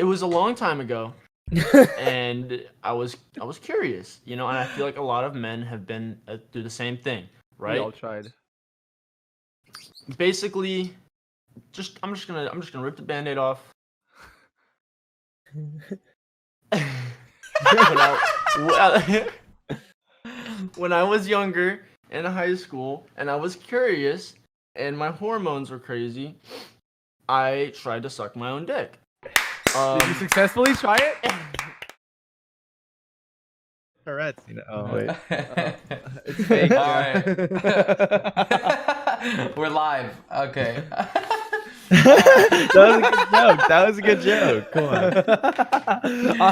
it was a long time ago, and I was curious, and I feel like a lot of men have been through the same thing, We all right? tried. Basically, I'm just gonna rip the Band-Aid off. when when I was younger in high school and I was curious and my hormones were crazy, I tried to suck my own dick. Did you successfully try it? Tourette's, Oh wait. It's fake. All Yeah. right. We're live. Okay. That was a good joke. Come on.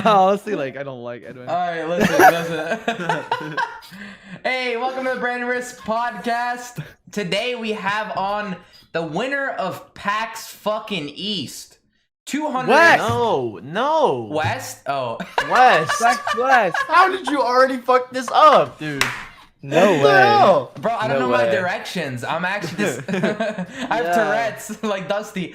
Honestly, I don't like Edwin. All right, listen. Hey, welcome to the Brandon Risk podcast. Today we have on the winner of PAX fucking East. 200 West. No. West? Oh. West. West. How did you already fuck this up, dude? No What the way. hell? Bro, I don't No know my way. directions. I'm actually just I have Yeah. Tourette's like Dusty.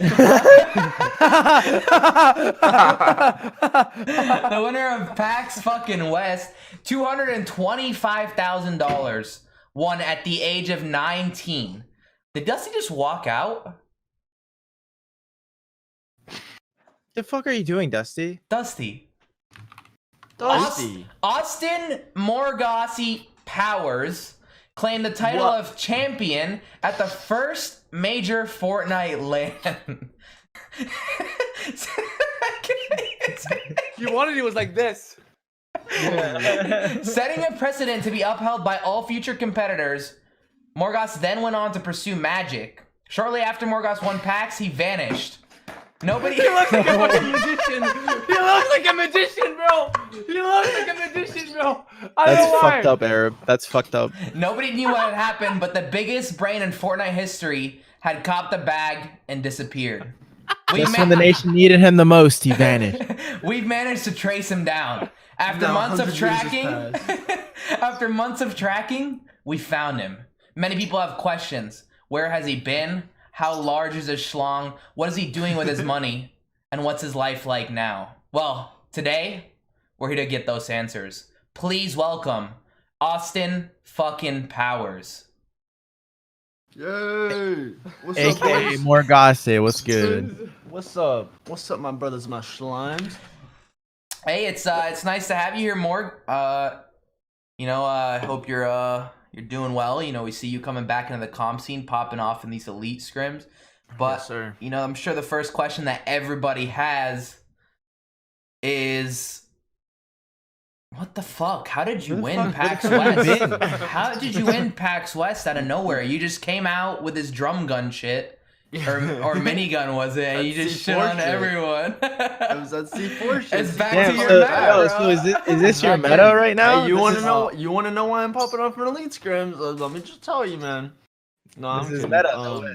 The winner of PAX fucking West, $225,000, won at the age of 19. Did Dusty just walk out? The fuck are you doing, Dusty? Dusty. Dusty. Austin Morgausse Powers claimed the title What? of champion at the first Major Fortnite Lan. You wanted it was like this. Setting a precedent to be upheld by all future competitors, Morgausse then went on to pursue magic. Shortly after Morgausse won PAX, he vanished. Nobody. He looks like a fucking magician. He looks like a magician, bro. He looks like a magician, bro. I don't That's know why. fucked up, Arab. That's fucked up. Nobody knew what had happened, but the biggest brain in Fortnite history had copped the bag and disappeared. Just when the nation needed him the most, he vanished. We've managed to trace him down. After Now, months of 100 years has tracking, after months of tracking, we found him. Many people have questions. Where has he been? How large is his schlong? What is he doing with his money? And what's his life like now? Well, today, we're here to get those answers. Please welcome Austin fucking Powers. Yay! What's up, AKA boys? Morgausse, what's good? What's up? What's up, my brothers, my slimes? Hey, it's nice to have you here, Morg. I hope you're doing well. We see you coming back into the comp scene, popping off in these elite scrims. But Yes, sir. I'm sure the first question that everybody has is, what the fuck? How did you win PAX West? How did you win PAX West out of nowhere? You just came out with this drum gun shit. Or minigun was it? And you just shit C4 on shit. everyone. It was that C4 shit. It's back Damn, to your so, meta, so bro. is this your Back meta in. right now? Hey, you This want to is- know? You want to know why I'm popping up for elite scrims? Let me just tell you, man. No, I'm This is kidding. meta, no way.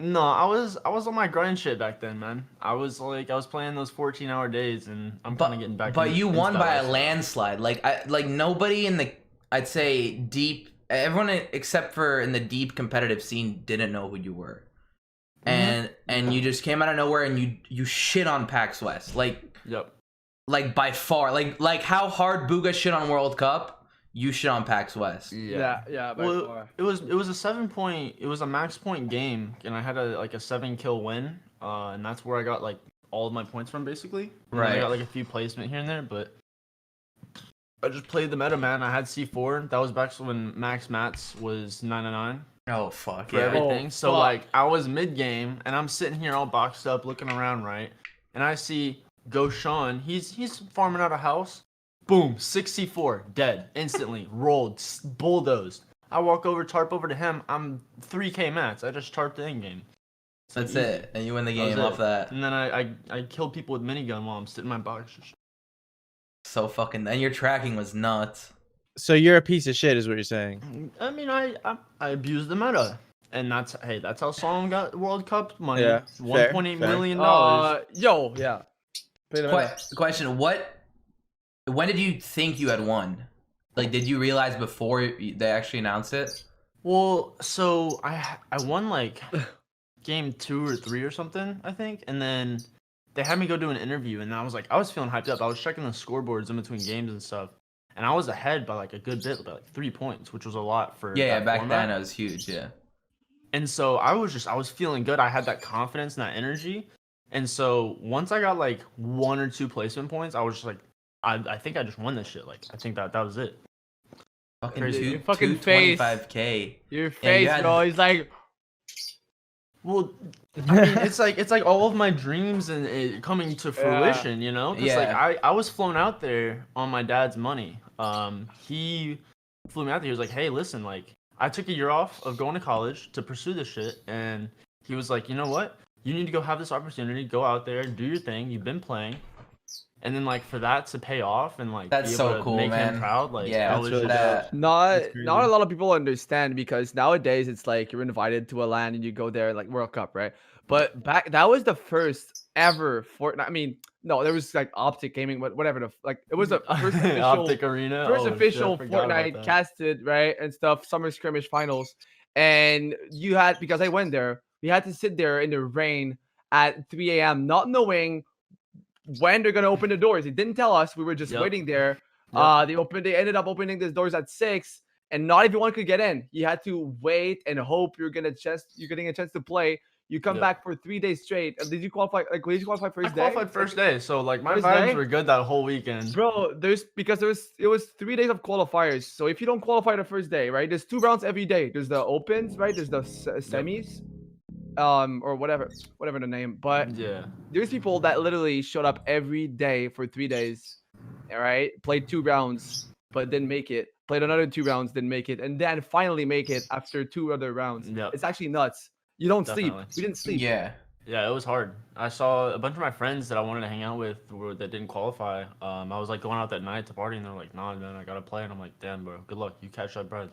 No, I was on my grind shit back then, man. I was playing those 14-hour days, and I'm kind of getting back. But you into won that by a lifestyle. landslide. Like nobody in the, I'd say, deep, everyone except for in the deep competitive scene didn't know who you were. And you just came out of nowhere and you shit on PAX West. Yep. Like by far. Like how hard Booga shit on World Cup, you shit on PAX West. Yeah. By Well, far. it was a 7-point. It was a max point game, and I had a 7-kill win. And that's where I got all of my points from, basically. And then Right. I got a few placement here and there, but I just played the meta, man. I had C4. That was back when Max Mats was 9-9 Oh fuck for yeah. everything. Oh, So fuck. I was mid game, and I'm sitting here all boxed up, looking around, right? And I see Go Sean. He's farming out a house. Boom, 64, dead instantly, rolled, bulldozed. I walk over, tarp over to him. I'm 3K mats. I just tarped the end game. That's it. And you win the That was game it. off that. And then I killed people with minigun while I'm sitting in my box. So fucking, and your tracking was nuts. So you're a piece of shit, is what you're saying. I mean, I abused the meta, and that's how Solomon got World Cup money. Yeah, fair, $1.8 fair. million. Yeah. Play the meta. Question, when did you think you had won? Did you realize before they actually announced it? Well, so I won game 2 or 3 or something, I think, and then they had me go do an interview, and I was feeling hyped up. I was checking the scoreboards in between games and stuff, and I was ahead by like a good bit, by like 3 points, which was a lot for Yeah, that back format. then it was huge. Yeah. And so I was feeling good. I had that confidence and that energy. And so once I got like 1 or 2 placement points, I was just like, I think I just won this shit. Like I think that was it. Fucking Crazy. Your fucking face. 225K. Your Yeah, face, you had- bro. He's like, Well, I mean, it's like all of my dreams and it coming to fruition, you know? Because like Yeah. I was flown out there on my dad's money. He flew me out there. He was like, hey, listen, like I took a year off of going to college to pursue this shit, and he was like, you know what? You need to go have this opportunity. Go out there, do your thing. You've been playing, and then like for that to pay off and like That's be so able to cool, make man. him proud, like Yeah, that that's was really just that- not That's crazy. a lot of people understand because nowadays it's like you're invited to a LAN and you go there like World Cup, right? But back that was the first ever Fortnite. I mean, no, there was like Optic Gaming, but whatever. Like it was the first official, Optic Arena. first Oh, shit, I official forgot about Fortnite that. casted, right, and stuff. Summer scrimmage finals, and you had because I went there, we had to sit there in the rain at 3 a.m. not knowing when they're gonna open the doors. They didn't tell us. We were just Yep. waiting there. Yep. They ended up opening these doors at 6, and not everyone could get in. You had to wait and hope you're getting a chance to play. You come Yep. back for 3 days straight. Did you qualify? Like, did you qualify I first day? qualified first day, so like my First vibes day? were good that whole weekend. Bro, it was 3 days of qualifiers. So if you don't qualify the first day, right? There's 2 rounds every day. There's the opens, right? There's the semis, or whatever the name. But Yeah. there's people that literally showed up every day for 3 days. All right, played 2 rounds, but didn't make it. Played another 2 rounds, didn't make it, and then finally make it after 2 other rounds. Yep. It's actually nuts. You don't Definitely. sleep. We didn't sleep. Yeah. Yeah, it was hard. I saw a bunch of my friends that I wanted to hang out with that didn't qualify. I was like going out that night to party, and they're like, "Nah, man, I gotta play." And I'm like, "Damn, bro, good luck. You catch that bread."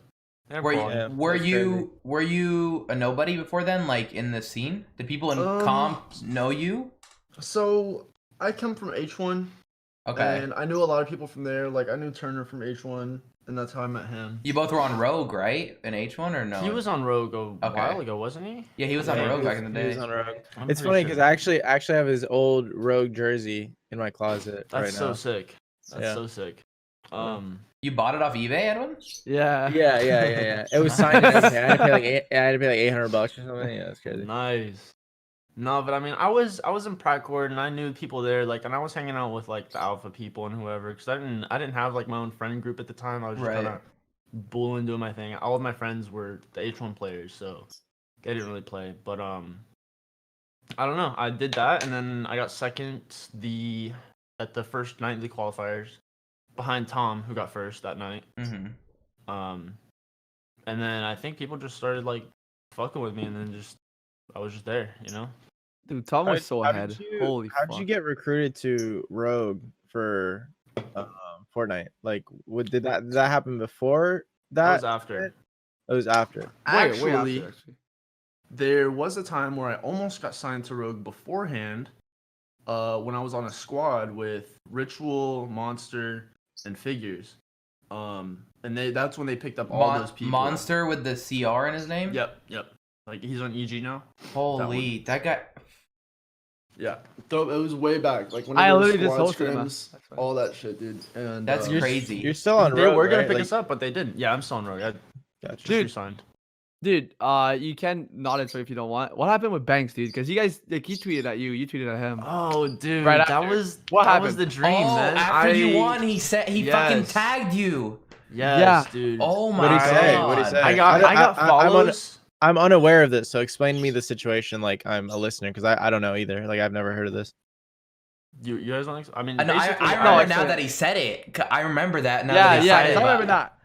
They're Were quality. Yeah, were that's you were you a nobody before then? Like in the scene, did people in comp know you? So I come from H1, Okay. and I knew a lot of people from there. Like I knew Turner from H1, and that's how I met him. You both were on Rogue, right? In H1 or no? He was on Rogue a Okay. while ago, wasn't he? Yeah, he was on Yeah, Rogue he back was- in the he was day. on Rogue. I'm It's pretty funny sure. because I actually have his old Rogue jersey in my closet That's right so now. sick. That's Yeah. so sick. You bought it off eBay, Edwin? Yeah. Yeah. It was signed and everything. I had to pay like $800 or something. Yeah, that's crazy. Nice. No, but I mean, I was in Pratt Court and I knew people there, like, and I was hanging out with like the Alpha people and whoever, because I didn't have like my own friend group at the time. I was just Right. kind of bullying, doing my thing. All of my friends were the H1 players, so they didn't really play. But I don't know. I did that, and then I got second at the first night of the qualifiers, behind Tom, who got first that night. Mm-hmm. And then I think people just started like fucking with me, and then I was just there, you know. Dude, Tom was so How did ahead. you- Holy How fuck. did you get recruited to Rogue for Fortnite? Like, did that happen before That was that? after. It was after. Way Actually, after, actually. there was a time where I almost got signed to Rogue beforehand, when I was on a squad with Ritual, Monster, and Figures. And that's when they picked up all those people. Monster with the CR in his name? Yep. Like he's on EG now. Holy, that guy. Yeah. So it was way back, like when I there was literally just squad hosted him. scrims, all that shit, dude. And That's You're- crazy. You're still on They Rogue, were gonna right? pick Like, us up, but they didn't. Yeah, I'm still on Rogue. I gotcha. just Dude. resigned. Dude, you can not answer if you don't want. What happened with Banks, dude? Because you guys, like, he tweeted at you, you tweeted at him. Oh, dude, Right that after. was What that was happened? the dream, Oh, man. after you won, he fucking Yes. tagged you. Yes, Yeah. dude. Oh my What'd he say? god. What'd he say? I got follows. I'm unaware of this, so explain to me the situation. Like, I'm a listener because I don't know either. Like, I've never heard of this. You guys don't. I mean, I know. I basically, remember now actually- that he said it. I remember that now. Yeah, that he yeah, said it, I but- remember that.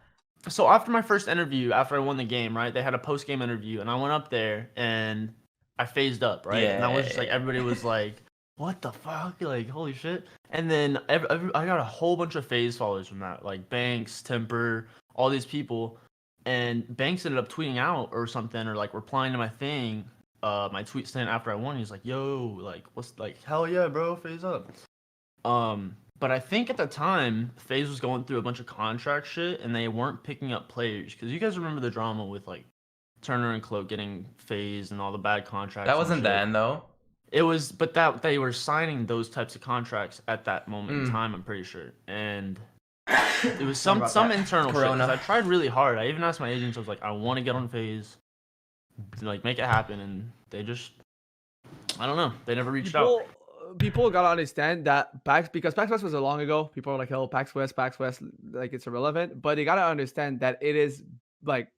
So after my first interview, after I won the game, right, they had a post game interview, and I went up there and I phased up, right, and I was just like, everybody was like, "What the fuck?" Like, holy shit! And then I got a whole bunch of phase followers from that, like Banks, Temper, all these people, and Banks ended up tweeting out or something, or like replying to my thing, my tweet saying after I won, he's like, "Yo, like, what's like, hell yeah, bro, phase up." But I think at the time, FaZe was going through a bunch of contract shit, and they weren't picking up players. Because you guys remember the drama with, like, Turner and Cloak getting FaZe and all the bad contracts. That and wasn't shit. then though. It was, but that they were signing those types of contracts at that moment in Mm. time. I'm pretty sure, and it was Sorry some about some that. internal shit. 'Cause Corona. I tried really hard. I even asked my agents. I was like, I want to get on Phase, like make it happen, and they just, I don't know. They never reached out. People gotta understand that PAX, because PAX West was a long ago. People are like, "Oh, PAX West, like it's irrelevant." But they gotta understand that it is like,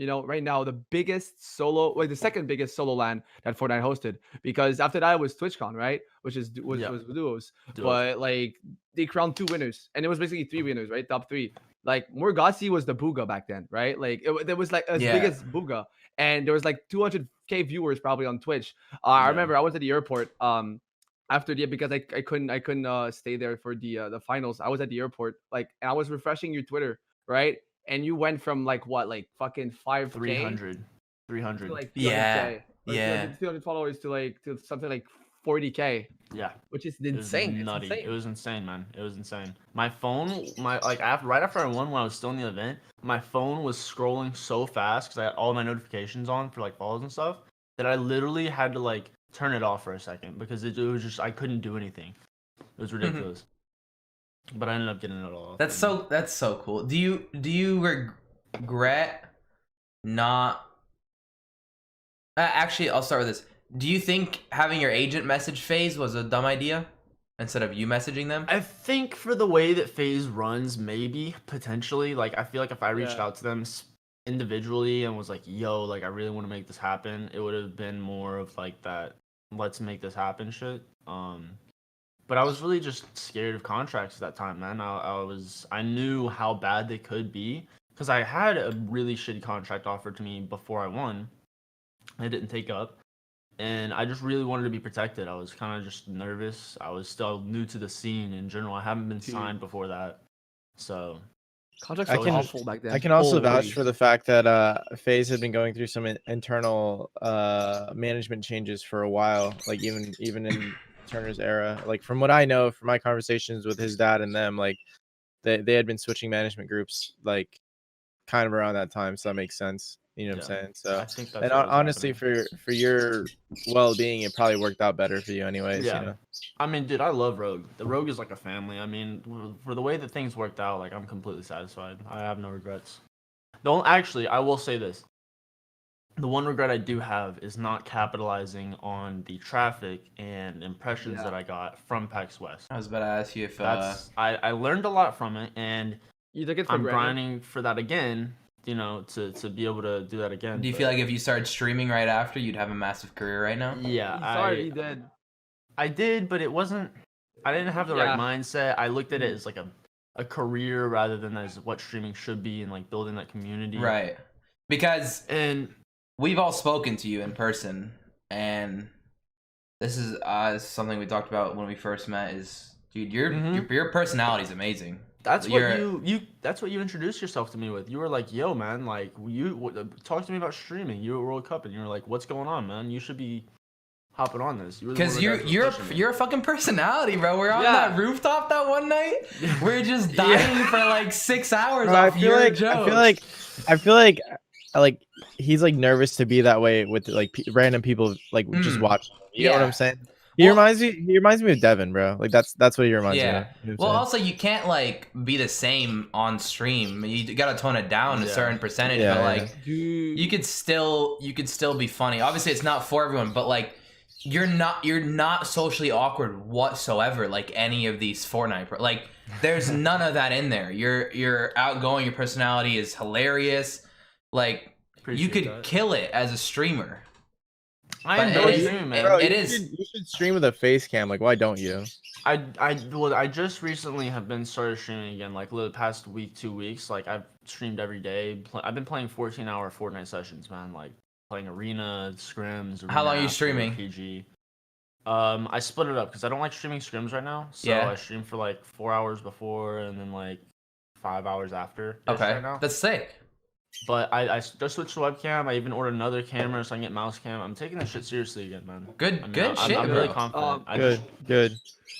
right now the biggest solo, like the second biggest solo LAN that Fortnite hosted. Because after that was TwitchCon, right? Which is was Yeah. was duos. Duos. But like they crowned 2 winners, and it was basically 3 winners, right? Top 3. Like Morgausse was the Booga back then, right? Like there was like as big Yeah. as Booga, and there was like 200K viewers probably on Twitch. I Yeah. remember I was at the airport after the, because I couldn't stay there for the finals. I was at the airport, like, and I was refreshing your Twitter, right? And you went from like what, like fucking 5K 300. to like 300K, Yeah. or Yeah. 300 followers to like to something like 40K, Yeah. which is It was insane. It's nutty. insane. It was insane, man. It was insane. My phone, right after I won, when I was still in the event, my phone was scrolling so fast because I had all my notifications on for like follows and stuff that I literally had to like turn it off for a second because it was just I couldn't do anything. It was ridiculous. But I ended up getting it all off. That's so cool. Do you regret not? Actually, I'll start with this. Do you think having your agent message phase was a dumb idea instead of you messaging them? I think for the way that Phase runs, maybe potentially. Like I feel like if I reached Yeah. out to them individually and was like, "Yo, like I really want to make this happen," it would have been more of like that. Let's make this happen, shit. But I was really just scared of contracts at that time, man. I knew how bad they could be because I had a really shitty contract offered to me before I won. I didn't take up. And I just really wanted to be protected. I was kind of just nervous. I was still new to the scene in general. I haven't been Dude. signed before that. So, Contracts I were can- awful back then. I can also vouch Holy. for the fact that FaZe had been going through some internal management changes for a while, like even in Turner's era. Like from what I know from my conversations with his dad and them, like they had been switching management groups like kind of around that time, so that makes sense. You know what I'm Yeah. saying? So I think that's and what was honestly happening. for your well-being, it probably worked out better for you anyways, Yeah. you know. I mean, dude, I love Rogue. The Rogue is like a family. I mean, for the way that things worked out, like I'm completely satisfied. I have no regrets. Actually, I will say this. The one regret I do have is not capitalizing on the traffic and impressions Yeah. that I got from PAX West. I was about to ask you if I learned a lot from it, and You took it for I'm granted. grinding for that again. To be able to do that again. do you but- feel like if you started streaming right after, you'd have a massive career right now? Yeah, Sorry, he did. I did, but it wasn't. I didn't have the Yeah. right mindset. I looked at it as like a career rather than as what streaming should be and like building that community. Right. Because And we've all spoken to you in person, and this is something we talked about when we first met. Is dude, your personality is amazing. that's what You're- that's what you introduced yourself to me with. You were like, "Yo, man, like talk to me about streaming. You were at World Cup, and you were like, what's going on, man? You should be hopping on this." Because you're a fucking personality, bro. We're on Yeah. that rooftop that one night. We're just dying for like 6 hours Bro, off your jokes. I feel like he's like nervous to be that way with like random people like just watching. You know what Yeah. I'm saying? He Well- reminds me of Devin, bro. Like that's what he reminds me of. Yeah. You know what I'm Well, saying? also you can't like be the same on stream. You gotta tone it down a Yeah. certain percentage. Yeah, but yeah. like Dude. you could still be funny. Obviously, it's not for everyone, but like you're not socially awkward whatsoever. Like any of these Fortnite, like there's none of that in there. You're outgoing. Your personality is hilarious. Like you Appreciate could that. kill it as a streamer. I but enjoy it is- streaming, man. it- Bro, it you is- should stream with a face cam. Like, why don't you? I just recently have been started streaming again, like the past week, 2 weeks. Like I've streamed every day. I've been playing 14-hour Fortnite sessions, man. Like playing arena, scrims. How long are you Arena, streaming? PG. I split it up because I don't like streaming scrims right now. So Yeah. I stream for like 4 hours before and then like 5 hours after. Okay, Right now. that's sick. But I just switched to webcam. I even ordered another camera so I can get mouse cam. I'm taking this shit seriously again, man. Good, I mean, good I'm, shit, I'm bro. really confident. Good.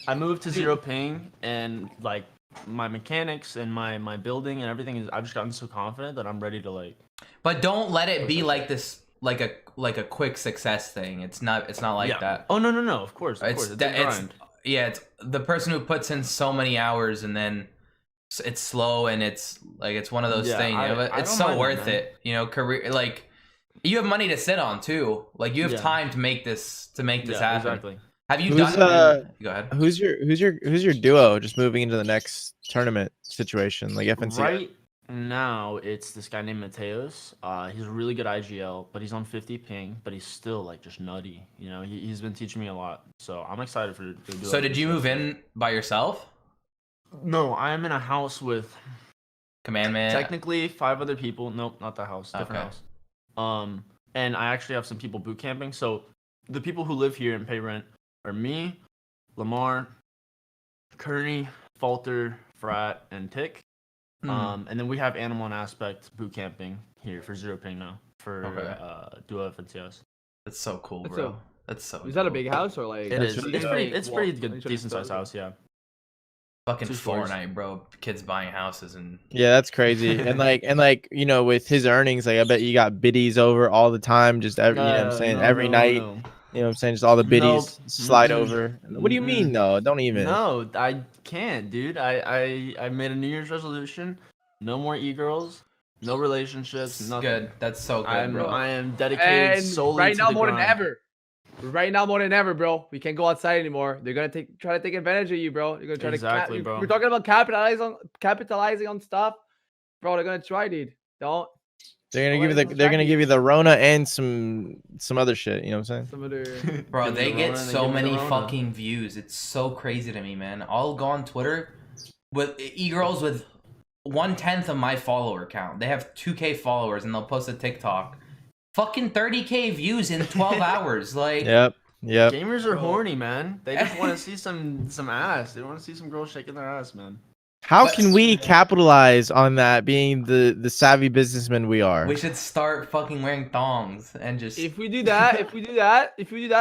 I moved to zero ping and like my mechanics and my building and everything is. I've just gotten so confident that I'm ready to like. But don't let it be like this like a quick success thing. It's not like that. Oh no, of course, it's a grind. It's the person who puts in so many hours and then it's slow and it's one of those things. You know, but it's so worth it. You know, career like you have money to sit on too. Like you have time to make this happen. Exactly. Have you done? Go ahead. Who's your duo just moving into the next tournament situation like FNC? Right now, it's this guy named Mateos. He's a really good IGL, but he's on 50 ping, but he's still like just nutty. You know, he's been teaching me a lot, so I'm excited for. So did you move in by yourself? No, I am in a house with Command Man. technically 5 other people. Nope, not the house. Different house. And I actually have some people boot camping. So the people who live here and pay rent are me, Lamar, Kearney, Falter, Frat, and Tick. And then we have Animal and Aspect boot camping here for 0 ping now for Duo FNCS. That's so cool, bro. That's so. Is that a big house or like? It is. really It's pretty good, decent sized house. Yeah. Fucking 2 stories. Fortnite, bro. Kids buying houses and. Yeah, that's crazy. and like you know, with his earnings, like I bet you got biddies over all the time, just every you know what I'm saying, every night. You know what I'm saying? Just all the biddies slide over. What do you mean though? Don't even. No, I can't, dude. I made a New Year's resolution. No more e-girls. No relationships. Nothing. Good. That's so good, bro. I am dedicated And solely right to now the more grind. than ever. Right now more than ever, bro. We can't go outside anymore. They're gonna try to take advantage of you, bro. They're gonna try Exactly, to. bro. We're talking about capitalizing on stuff, bro. They're gonna try, dude. Don't. They're gonna Don't give let you it they're gonna distract give you the Rona and some other shit. You know what I'm saying? Some other. Bro, Give me they the get Rona, they so give me the many Rona. fucking views. It's so crazy to me, man. I'll go on Twitter with e-girls with 1/10 of my follower count. They have 2K followers and they'll post a TikTok. Fucking 30K views in 12 hours. Like, Yep. Gamers are Bro. horny, man. They just want to see some ass. They want to see some girls shaking their ass, man. How But- can we capitalize on that? Being the savvy businessmen we are. we should start fucking wearing thongs and just. If we do that,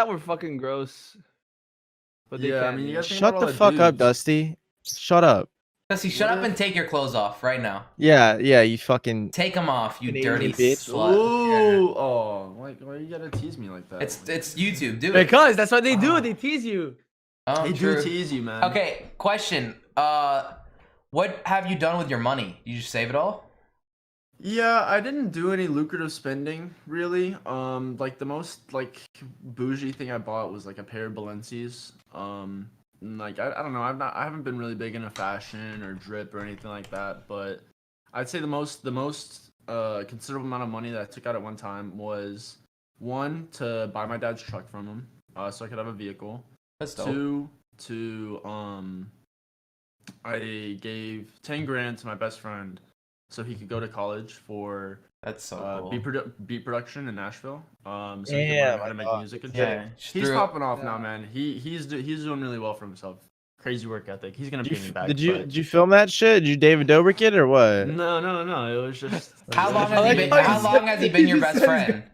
we're fucking gross. But they Yeah, I can't. mean, you dude. guys think Shut about all the fuck up, dudes. Dusty. Shut up. Jesse, shut What up if- and take your clothes off right now. Yeah, you fucking. Take them off, you Canadian dirty bitch. slut. Ooh, oh, why you gotta tease me like that? It's YouTube. Do it. Because that's what they do. They tease you. Oh, they true. do tease you, man. Okay, question. What have you done with your money? You just save it all? Yeah, I didn't do any lucrative spending really. Like the most like bougie thing I bought was like a pair of Balenci's. Like I don't know, I haven't been really big into fashion or drip or anything like that, but I'd say the most considerable amount of money that I took out at one time was one to buy my dad's truck from him, so I could have a vehicle. That's dope. 2 to I gave 10 grand to my best friend so he could go to college for That's so cool. beat production in Nashville. So he could Yeah, learn how to my make God. music and Yeah, shit. just He's threw- popping off Yeah. now, man. He's doing really well for himself. Crazy work ethic. He's gonna pay me back. Did you but- did you film that shit? Did you David Dobrik it or what? No. It was just. How long I has he like been? how How you long has he been your best friend?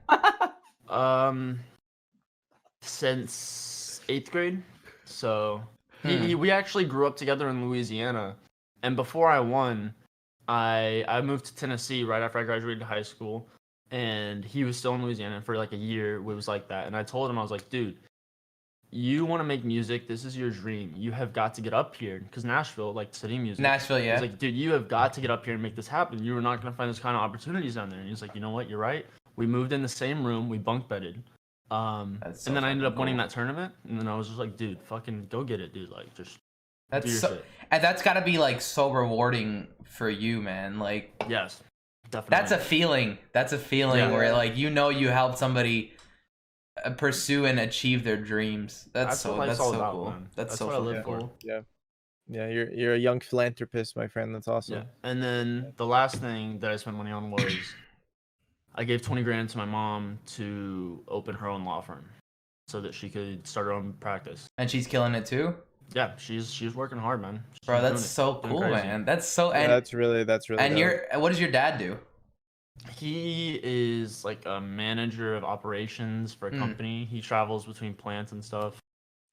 Since 8th grade. So Hmm. we actually grew up together in Louisiana, and before I won, I moved to Tennessee right after I graduated high school, and he was still in Louisiana for like a year. It was like that, and I told him, I was like, dude, you want to make music? This is your dream. You have got to get up here, because Nashville, like city music. Nashville, I yeah. was like, dude, you have got to get up here and make this happen. You are not gonna find this kind of opportunities down there. And he's like, you know what? You're right. We moved in the same room. We bunk bedded. That's so And then I ended up fucking winning cool. that tournament. And then I was just like, dude, fucking go get it, dude. Like, just do That's your so, shit. and that's gotta be like so rewarding for you, man. Like Yes, definitely. that's a feeling. That's a feeling Yeah. where like you know you helped somebody pursue and achieve their dreams. That's what life's that's all so about, cool. man. That's so what I live fucking for. cool. Yeah, you're a young philanthropist, my friend. That's awesome. Yeah. And then the last thing that I spent money on was I gave 20 grand to my mom to open her own law firm so that she could start her own practice. And she's killing it too, Yeah, she's working hard, man. She's bro. doing That's it, so doing cool, crazy. man. That's so Yeah, and that's really and dope. you're what does your dad do? He is like a manager of operations for a Mm. company. He travels between plants and stuff.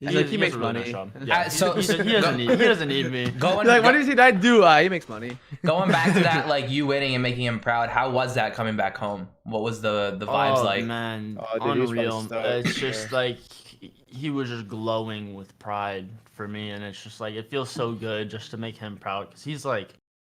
He's like, he has makes a really money. nice job. Yeah, So- he doesn't need me. Going, Like, what does he dad do? He makes money. going back to that, like you winning and making him proud. How was that coming back home? What was the vibes like? Man, Oh, dude, he was probably unreal. stoked, It's for just sure. like he was just glowing with pride for me, and it's just like it feels so good just to make him proud because he's like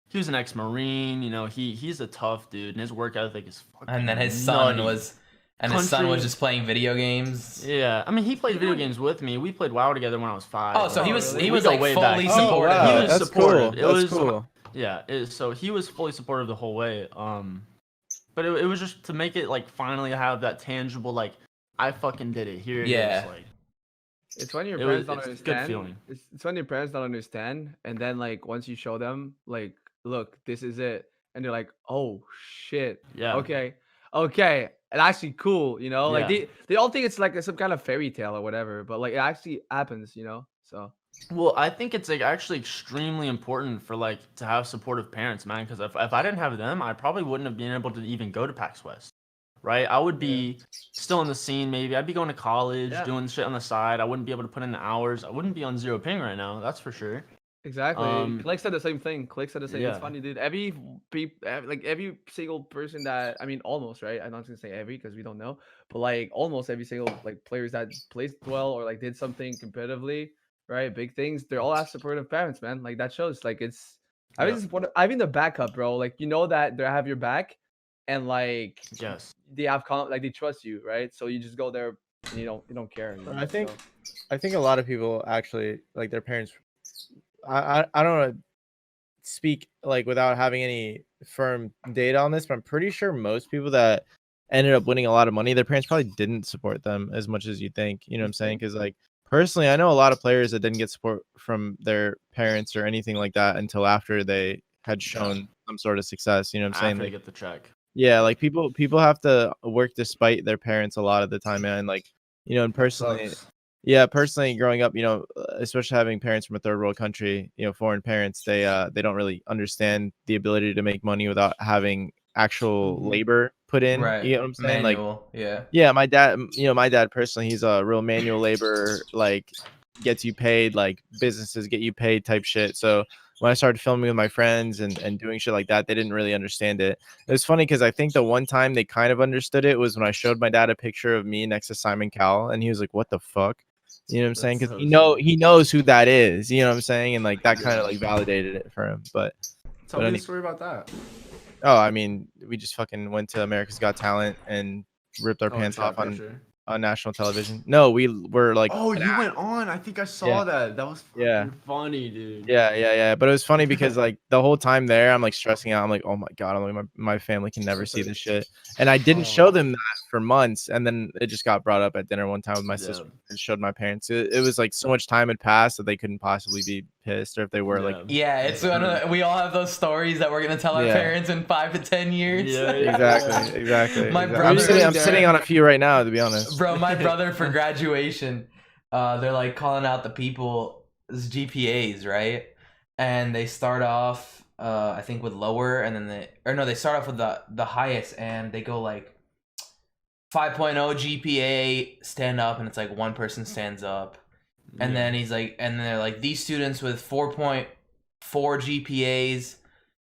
he was an ex-marine, you know. He's a tough dude, and his work ethic is fucking. And then his son nutty. was, and his son Country- was just playing video games. Yeah, I mean, he played video games with me. We played WoW together when I was 5. Oh, so he Oh, was really? he We was go like way fully back. supportive. He was That's supportive. cool. It That's was cool. Yeah, so he was fully supportive the whole way. But it was just to make it like finally have that tangible like I fucking did it. Here it is. Yeah. Like It's when your It parents was- don't it's a good understand. feeling. It's when your parents don't understand, and then like once you show them, like, look, this is it, and they're like, oh shit, yeah. okay, and actually cool, you know, like Yeah. they all think it's like some kind of fairy tale or whatever, but like it actually happens, you know. So Well, I think it's like actually extremely important for like to have supportive parents, man. Because if I didn't have them, I probably wouldn't have been able to even go to PAX West, right? I would be still in the scene. Maybe I'd be going to college, Yeah. doing shit on the side. I wouldn't be able to put in the hours. I wouldn't be on zero ping right now. That's for sure. exactly, Click said the same thing. Click said the same. It's Yeah. funny, dude. Every single person that, I mean, almost, right? I'm not gonna say every because we don't know, but like almost every single like players that plays well or like did something competitively, right? Big things. They're all have supportive parents, man. Like that shows. Like it's Yeah. having the backup, bro. Like you know that they have your back, and like Yes. they have like they trust you, right? So you just go there and you don't care. You know? I think So, I think a lot of people actually like their parents. I don't want to speak like without having any firm data on this, but I'm pretty sure most people that ended up winning a lot of money, their parents probably didn't support them as much as you think. You know what I'm saying? Because like personally, I know a lot of players that didn't get support from their parents or anything like that until after they had shown some sort of success. You know what I'm saying? After they Like, get the check. yeah, like people have to work despite their parents a lot of the time, man. Like, you know, and personally, Sucks. yeah, personally growing up, you know, especially having parents from a third world country, you know, foreign parents, they don't really understand the ability to make money without having actual Mhm. labor put in. Right. You know what I'm saying? Like, Manual. Yeah. yeah, my dad, you know, my dad personally, he's a real manual labor, like gets you paid, like businesses get you paid type shit. So when I started filming with my friends and doing shit like that, they didn't really understand it. It was funny because I think the one time they kind of understood it was when I showed my dad a picture of me next to Simon Cowell, and he was like, "What the fuck?" You know what I'm saying? That's Because so he knows who that is. You know what I'm saying? And like that kind of like validated it for him. But Tell But me any- the story about that. oh, I mean, we just fucking went to America's Got Talent and ripped our pants off on national television. No, we were like, Oh, you went on. I think I saw Yeah. that. That was Yeah. fucking funny, dude. yeah. But it was funny because like the whole time there, I'm like stressing out. I'm like, oh my god, I'm like my family can never see this shit. And I didn't show them that for months, and then it just got brought up at dinner one time with my sister and showed my parents. It was like so much time had passed that they couldn't possibly be pissed, or if they were like, Yeah, it's one of we all have those stories that we're gonna tell our Yeah. parents in 5 to 10 years. Yeah. exactly. My I'm brother- sitting on a few right now, to be honest. Bro, my brother for graduation, they're like calling out the people's GPAs, right? And they start off, I think with lower, and then they start off with the highest, and they go like 5.0 GPA, stand up, and it's like one person stands up, and then he's like, and they're like these students with 4.4 GPAs.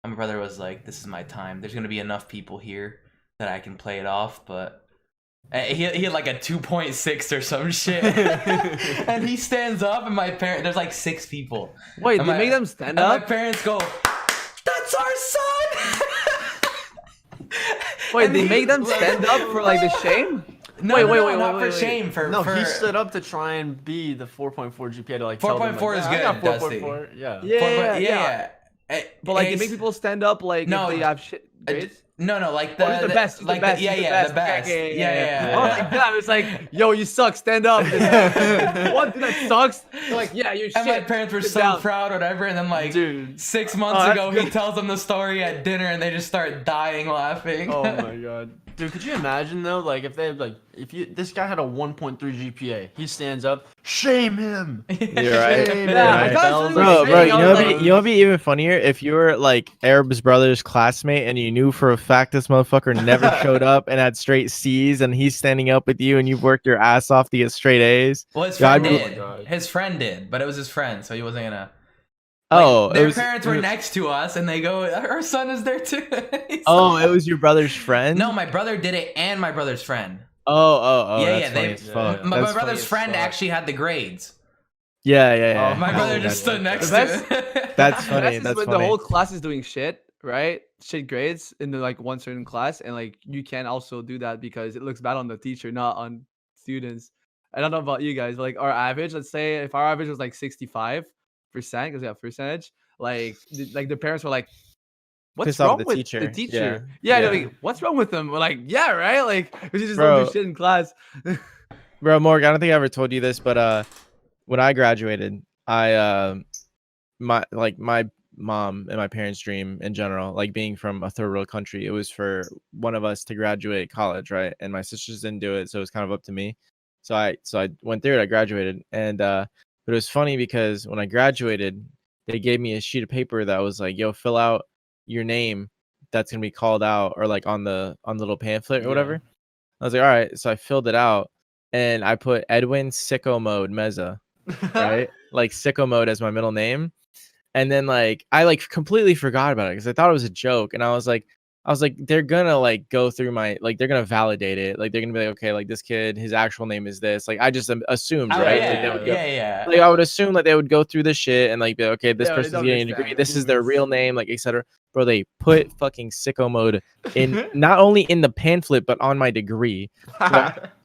And my brother was like, "This is my time. There's gonna be enough people here that I can play it off," but. He had like a 2.6 or some shit. And he stands up, and my parents, there's like 6 people. wait, And they my- make them stand And my up? parents go, "That's our son!" Wait, And they he- make them stand up for like the shame? No, Wait, no, wait, no, wait, not wait, for wait, wait. shame. For No, for, he stood up to try and be the 4.4 GPA to like tell them, 4.4 like, is "Yeah, I good, got Dusty. 4.4." Yeah. Yeah. But like they It's- make people stand up like No, if they have shit grades? No, like Oh, he's the best. He's like the best. yeah, he's yeah, the the best. best. Okay, Yeah. Oh my god, it's like, yo, you suck. Stand up. What? Dude, that sucks. They're like, yeah, you're shit. And my parents were Sit so down. proud, whatever. And then like Dude. 6 months Oh, that's ago, he good. tells them the story at dinner, and they just start dying laughing. Oh my god. Dude, could you imagine though, like if they had, like this guy had a 1.3 GPA, he stands up, shame him. You're right. Shame Yeah, him. I Bells constantly are Bro, saying, you I know, was what'd be, like- you know what'd be even funnier if you were like Arab's brother's classmate and you knew for a fact this motherfucker never showed up and had straight C's and he's standing up with you and you've worked your ass off to get straight A's. Well, his Yeah, friend I'd be- did. God. His friend did, but it was his friend, so he wasn't gonna. Like, Oh, their parents were next to us, and they go, "Our son is there too." Oh, it was your brother's friend? No, my brother did it, and my brother's friend. Oh, Yeah, that's yeah, funny they- as fuck. My That's brother's funny as friend fuck. actually had the grades. Yeah. Oh, My Oh, brother that's- just stood next that's- to it. That's The funny. best is That's when funny. the whole class is doing shit, right? Shit grades in the like one certain class, and like you can't also do that because it looks bad on the teacher, not on students. I don't know about you guys, but like our average, let's say if our average was like 65%, because we have percentage, like the parents were like, "What's Pissed off wrong at the with teacher. the Yeah. teacher?" Yeah, they're Yeah. like, "What's wrong with them?" We're like, "Yeah, right." Like, because you just don't Bro. do shit in class. Bro, Morg, I don't think I ever told you this, but when I graduated, my mom and my parents' dream in general, like being from a third world country, it was for one of us to graduate college, right? And my sisters didn't do it, so it was kind of up to me. So I went through it, I graduated, and but it was funny because when I graduated, they gave me a sheet of paper that was like, "Yo, fill out your name that's gonna be called out," or like on the little pamphlet or Yeah. whatever. I was like, all right, so I filled it out and I put Edwin Sicko Mode Meza, right? Like Sicko Mode as my middle name. And then like I like completely forgot about it because I thought it was a joke. And I was like, they're gonna like go through my like they're gonna validate it. Like they're gonna be like, okay, like this kid, his actual name is this. Like I just assumed, Oh, right? yeah, Like, they would go- yeah. like I would assume that they would go through this shit and like be like, okay, this Yeah, they person's don't getting a understand degree. the This is their movements. real name, like etc. Bro, they put fucking Sicko Mode in not only in the pamphlet but on my degree.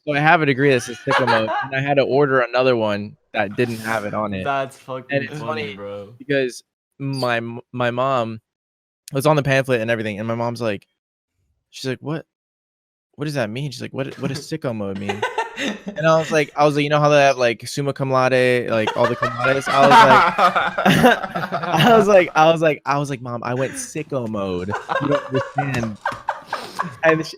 So I have a degree that says Sicko Mode, and I had to order another one that didn't have it on it That's fucking And it's funny, funny. bro. because my mom was on the pamphlet and everything, and my mom's like, she's like, what does that mean? She's like, what does Sicko Mode mean? And I was like, you know how they have like summa cum laude, like all the cum laudes? I was like, Mom, I went sicko mode. You don't understand.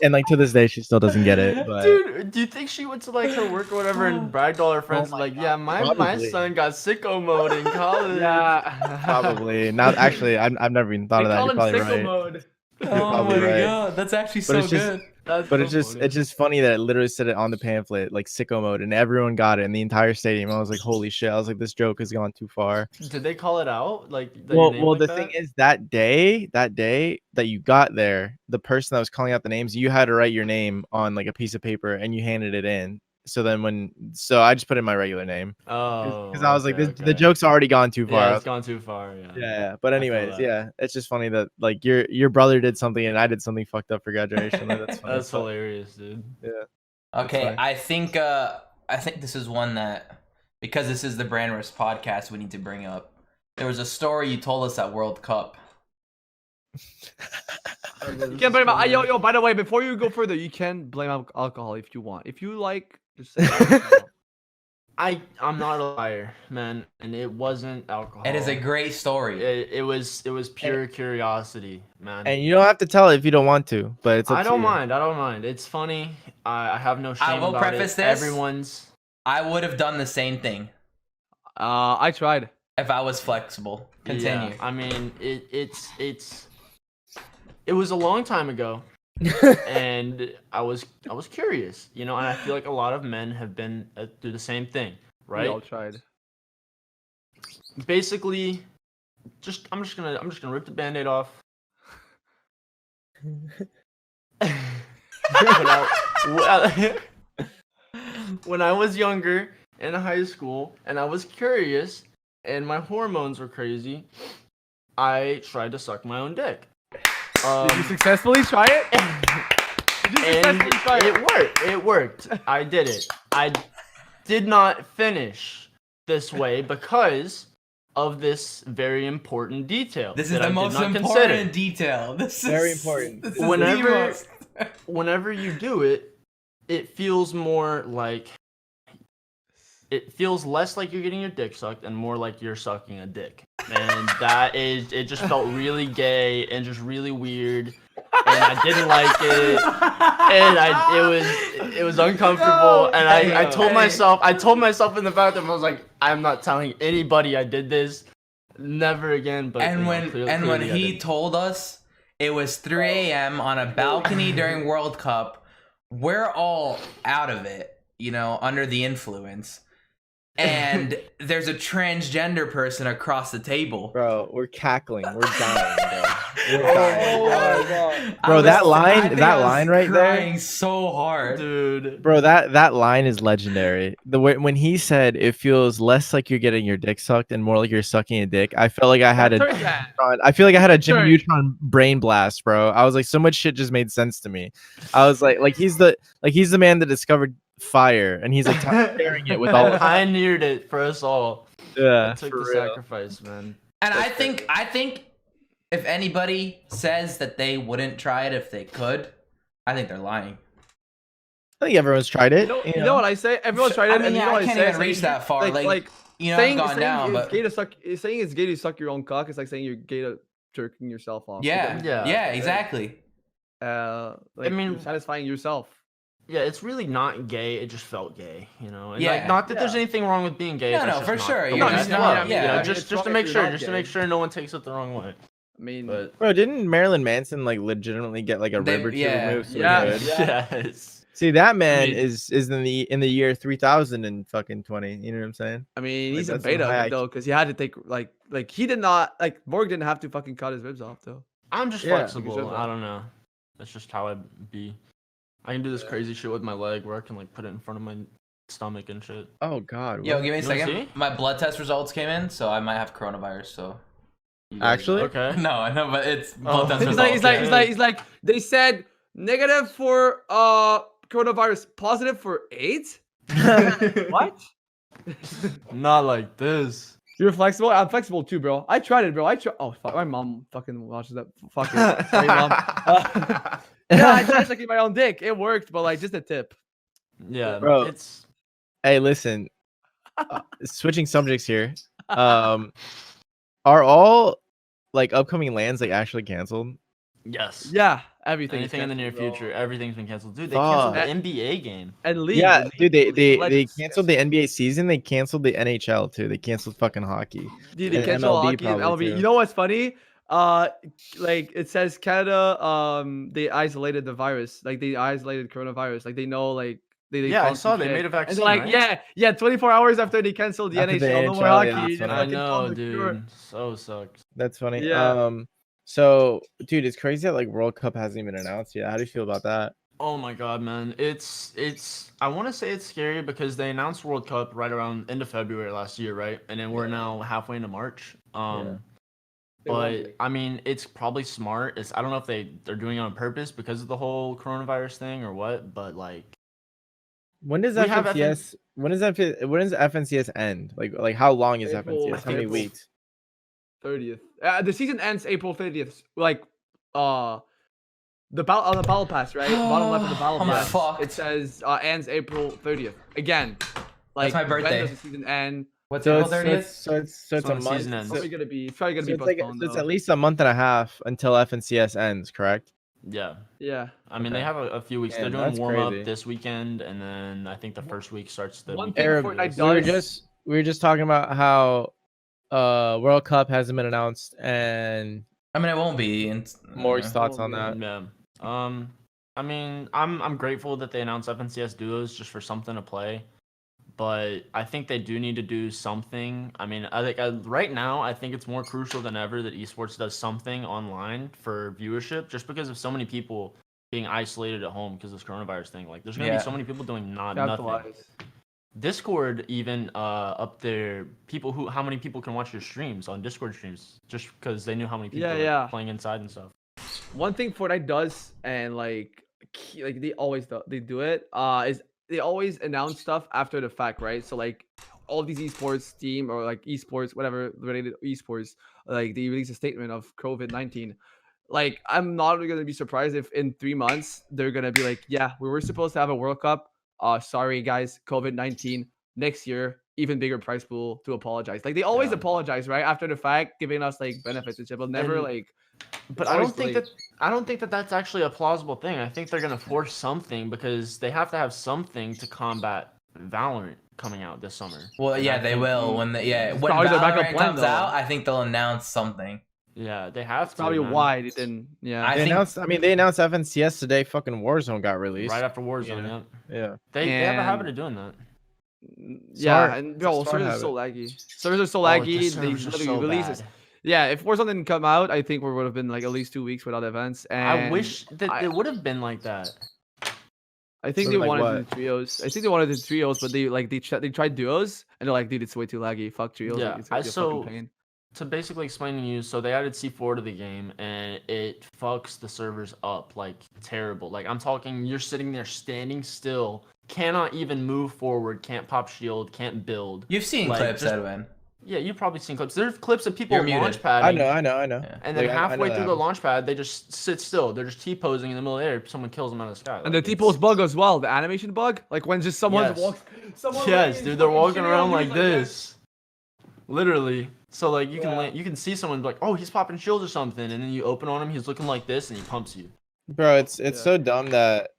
And like to this day, she still doesn't get it. But Dude, do you think she went to like her work or whatever and bragged to all her friends my like, God, yeah, my probably. son got sicko mode in college. Yeah, probably not. Actually, I've never even thought They of that. call You're him probably sicko right. mode. Oh probably my right. god, that's actually But so it's just- good. That's But so it's funny. just funny that it literally said it on the pamphlet, like sicko mode, and everyone got it in the entire stadium. I was like, holy shit! I was like, this joke has gone too far. Did they call it out? Like, that your name Well, like the that? thing is that day that you got there, the person that was calling out the names, you had to write your name on like a piece of paper and you handed it in. So then so I just put in my regular name Oh, because I was like, okay, the okay. joke's already gone too far. Yeah, I it's was- gone too far. Yeah. yeah. But feel anyways, that. yeah, it's just funny that like your brother did something and I did something fucked up for graduation. Like, that's funny. That's as fuck. hilarious, dude. Okay, fine. I think this is one that, because this is the Brandrest podcast, we need to bring up. There was a story you told us at World Cup. You can blame yo. By the way, before you go further, you can blame alcohol if you want. If you like, just say alcohol. I'm not a liar, man, and it wasn't alcohol. It is a great story. It was pure curiosity, man. And you don't have to tell it if you don't want to, but it's up I to don't you. mind. I don't mind. It's funny. I have no shame I will about preface it. this. Everyone's. I would have done the same thing I tried. if I was flexible. Continue. Yeah, I mean, it was a long time ago, and I was curious, you know, and I feel like a lot of men have been through the same thing, We all right? tried. Basically, I'm just gonna rip the Band-Aid off. When I was younger in high school and I was curious and my hormones were crazy, I tried to suck my own dick. Did you successfully try it? Did you And successfully try it? it worked. I did it. I did not finish this way because of this very important detail. This is that the I did most not important consider. detail. This is Very important. This is the Whenever- most- Whenever you do it, it feels more like it feels less like you're getting your dick sucked and more like you're sucking a dick. And it just felt really gay and just really weird. and I didn't like it, and it was uncomfortable, and I told myself in the bathroom, I was like, I'm not telling anybody I did this, never again. But And you know, when clearly when I he did. told us it was 3 a.m. on a balcony during World Cup, we're all out of it, you know, under the influence. And there's a transgender person across the table. Bro, we're cackling. We're dying, bro. We're dying. I Bro, was- that I line- think that I was line right there- crying so hard. Dude, Bro, that line is legendary. The way when he said it feels less like you're getting your dick sucked and more like you're sucking a dick, I felt like I had a Turn that. I feel like I had a Jimmy Turn. Neutron brain blast, bro. I was like, so much shit just made sense to me. I was like he's the man that discovered fire, and he's like sharing it with all. I pioneered it for us all. Yeah, I took for the real. sacrifice, man. And I think if anybody says that they wouldn't try it if they could, I think they're lying. I think everyone's tried it. You know what I say? Everyone tried it, I mean, and you yeah, know I what I can't say? even reach that far. Like, you know, I've gone down, it's but gay to suck. Saying it's gay to suck your own cock is like saying you're gay to jerking yourself off. yeah, exactly. Like, I mean- you're satisfying yourself. Yeah, it's really not gay. It just felt gay, you know. And Yeah. like, not that there's Yeah. anything wrong with being gay. No, that's no, just for not sure. the You're way just I not- love, yeah. you know, I mean, just it's to wrong make if sure, you're just to not make gay. sure no one takes it the wrong way. I mean, But Bro, didn't Marilyn Manson like legitimately get like a They- rib or two yeah, removed? So yeah. good? yes. See, that man mean- is in the year 3000 and fucking 20. You know what I'm saying? I mean, Like, he's a that's some beta high though, because he had to take like he did not like Morg didn't have to fucking cut his ribs off though. I'm just Yeah. flexible. I don't know. That's just how I be. I can do this crazy shit with my leg where I can like put it in front of my stomach and shit. Oh God. Yo, what? give me a You wanna second. see? My blood test results came in, so I might have coronavirus. So you guys- Actually? Okay. no, I know, but it's Oh. blood test He's results. like, yeah. they said negative for coronavirus, positive for AIDS. What? Not like this. You're flexible. I'm flexible too, bro. I tried it, bro. Oh fuck, my mom fucking watches that. Fucking sorry, mom. Yeah, I tried sucking my own dick. It worked, but like just a tip. Yeah, Bro. it's Hey, listen. Switching subjects here. Are all like upcoming lands like actually canceled? yes. Yeah, everything. Anything in the near canceled, bro. future, everything's been canceled. Dude, they canceled the Fuck. NBA game. And league. Yeah, the dude. league They legends canceled the NBA season. They canceled the NHL too. They canceled fucking hockey. Dude, they and cancel MLB hockey and probably, LB. too. You know what's funny? Like it says Canada, they isolated the virus. Like they isolated coronavirus. Like they know, like they Yeah, I found saw some they shit. made a And vaccine. they're like, right? yeah, 24 hours after they canceled the After the NHL, no more NHL, yeah, hockey. that's they funny. I fucking know, found the cure. dude. So sucks. That's funny. Yeah. So, dude, it's crazy that like World Cup hasn't even announced yet. How do you feel about that? Oh my god, man. It's I want to say it's scary because they announced World Cup right around end of February last year, right? And then we're now halfway into March. But I mean, it's probably smart. I don't know if they're doing it on purpose because of the whole coronavirus thing or what, but like When does We have FNCS? When does FNCS end? Like how long is April- FNCS? How many April. weeks? 30th. The season ends April 30th. Like, the battle on the battle pass, right? Bottom left of the battle I'm pass. fucked. It says ends April 30th. Again, like my when birthday. does the season end? What's So April it's 30th? so it's when a the month. season ends. So, It's probably gonna so be it's like postponed. so it's though. at least a month and a half until FNCS ends, correct? yeah. Yeah. I mean, they Okay. have a few weeks. Man, They're doing that's warm up crazy. this weekend, and then I think the first week starts the One weekend thing Arab, Fortnite does- we were just talking about how World Cup hasn't been announced, and I mean, it won't be. Morg's thoughts on that. Yeah. I mean, I'm grateful that they announced FNCS duos just for something to play, but I think they do need to do something. I mean, I think right now I think it's more crucial than ever that esports does something online for viewership, just because of so many people being isolated at home because of this coronavirus thing. Like, there's gonna Yeah. be so many people doing nothing. Capitalize. Discord even up there, how many people can watch your streams on Discord streams just because they knew how many people Yeah. were playing inside and stuff. One thing Fortnite does, and like they always they do it, is they always announce stuff after the fact, right? So like all these esports team or like esports, whatever related esports, like they release a statement of COVID-19. Like I'm not gonna be surprised if in 3 months they're gonna be like, yeah, we were supposed to have a World Cup. Sorry guys, COVID-19. Next year, even bigger prize pool to apologize. Like they always Yeah. apologize, right? After the fact, giving us like benefits and shit, but never And- like But It's I don't always think late. that that's actually a plausible thing. I think they're gonna force something because they have to have something to combat Valorant coming out this summer. Well, And yeah, I they think- will when when probably their backup Valorant plan, comes though. out. I think they'll announce something. Yeah, they have That's to. probably man. why they didn't. Yeah. I They think- announced. I mean, they announced FNCS today. Fucking Warzone got released. Right after Warzone. know. Yeah, Yeah. they have a habit And- of doing that. Yeah, Smart. and It's a bro, smart servers are so laggy. Servers are so Oh, the laggy. They servers are literally so release this. bad. Yeah, if Warzone didn't come out, I think we would have been like at least 2 weeks without events. And I wish that I- it would have been like that. I think So, they like, wanted to what? do trios. I think they wanted to do trios, but they tried duos and they're like, dude, it's way too laggy. Fuck trios. Yeah, like, it's gonna be a so- fucking pain. To basically explain to you, so they added C4 to the game, and it fucks the servers up like terrible. Like I'm talking, you're sitting there standing still, cannot even move forward, can't pop shield, can't build. You've seen Like, clips, just- Edwin. Yeah, you've probably seen clips. There's clips of people You're muted. launch padding. I know. Yeah. And then Like, I halfway know through that the launch pad, they just sit still. They're just T-posing in the middle of the air. Someone kills them out of the sky. And the Like, T-pose bug as well, the animation bug, like when just someone Yes. walks. Someone Yes, walking, dude, they're fucking walking shitting around on you like that. this. Literally. So like you can Yeah. you can see someone like, oh, he's popping shields or something, and then you open on him, he's looking like this, and he pumps you. Bro, it's Yeah. so dumb that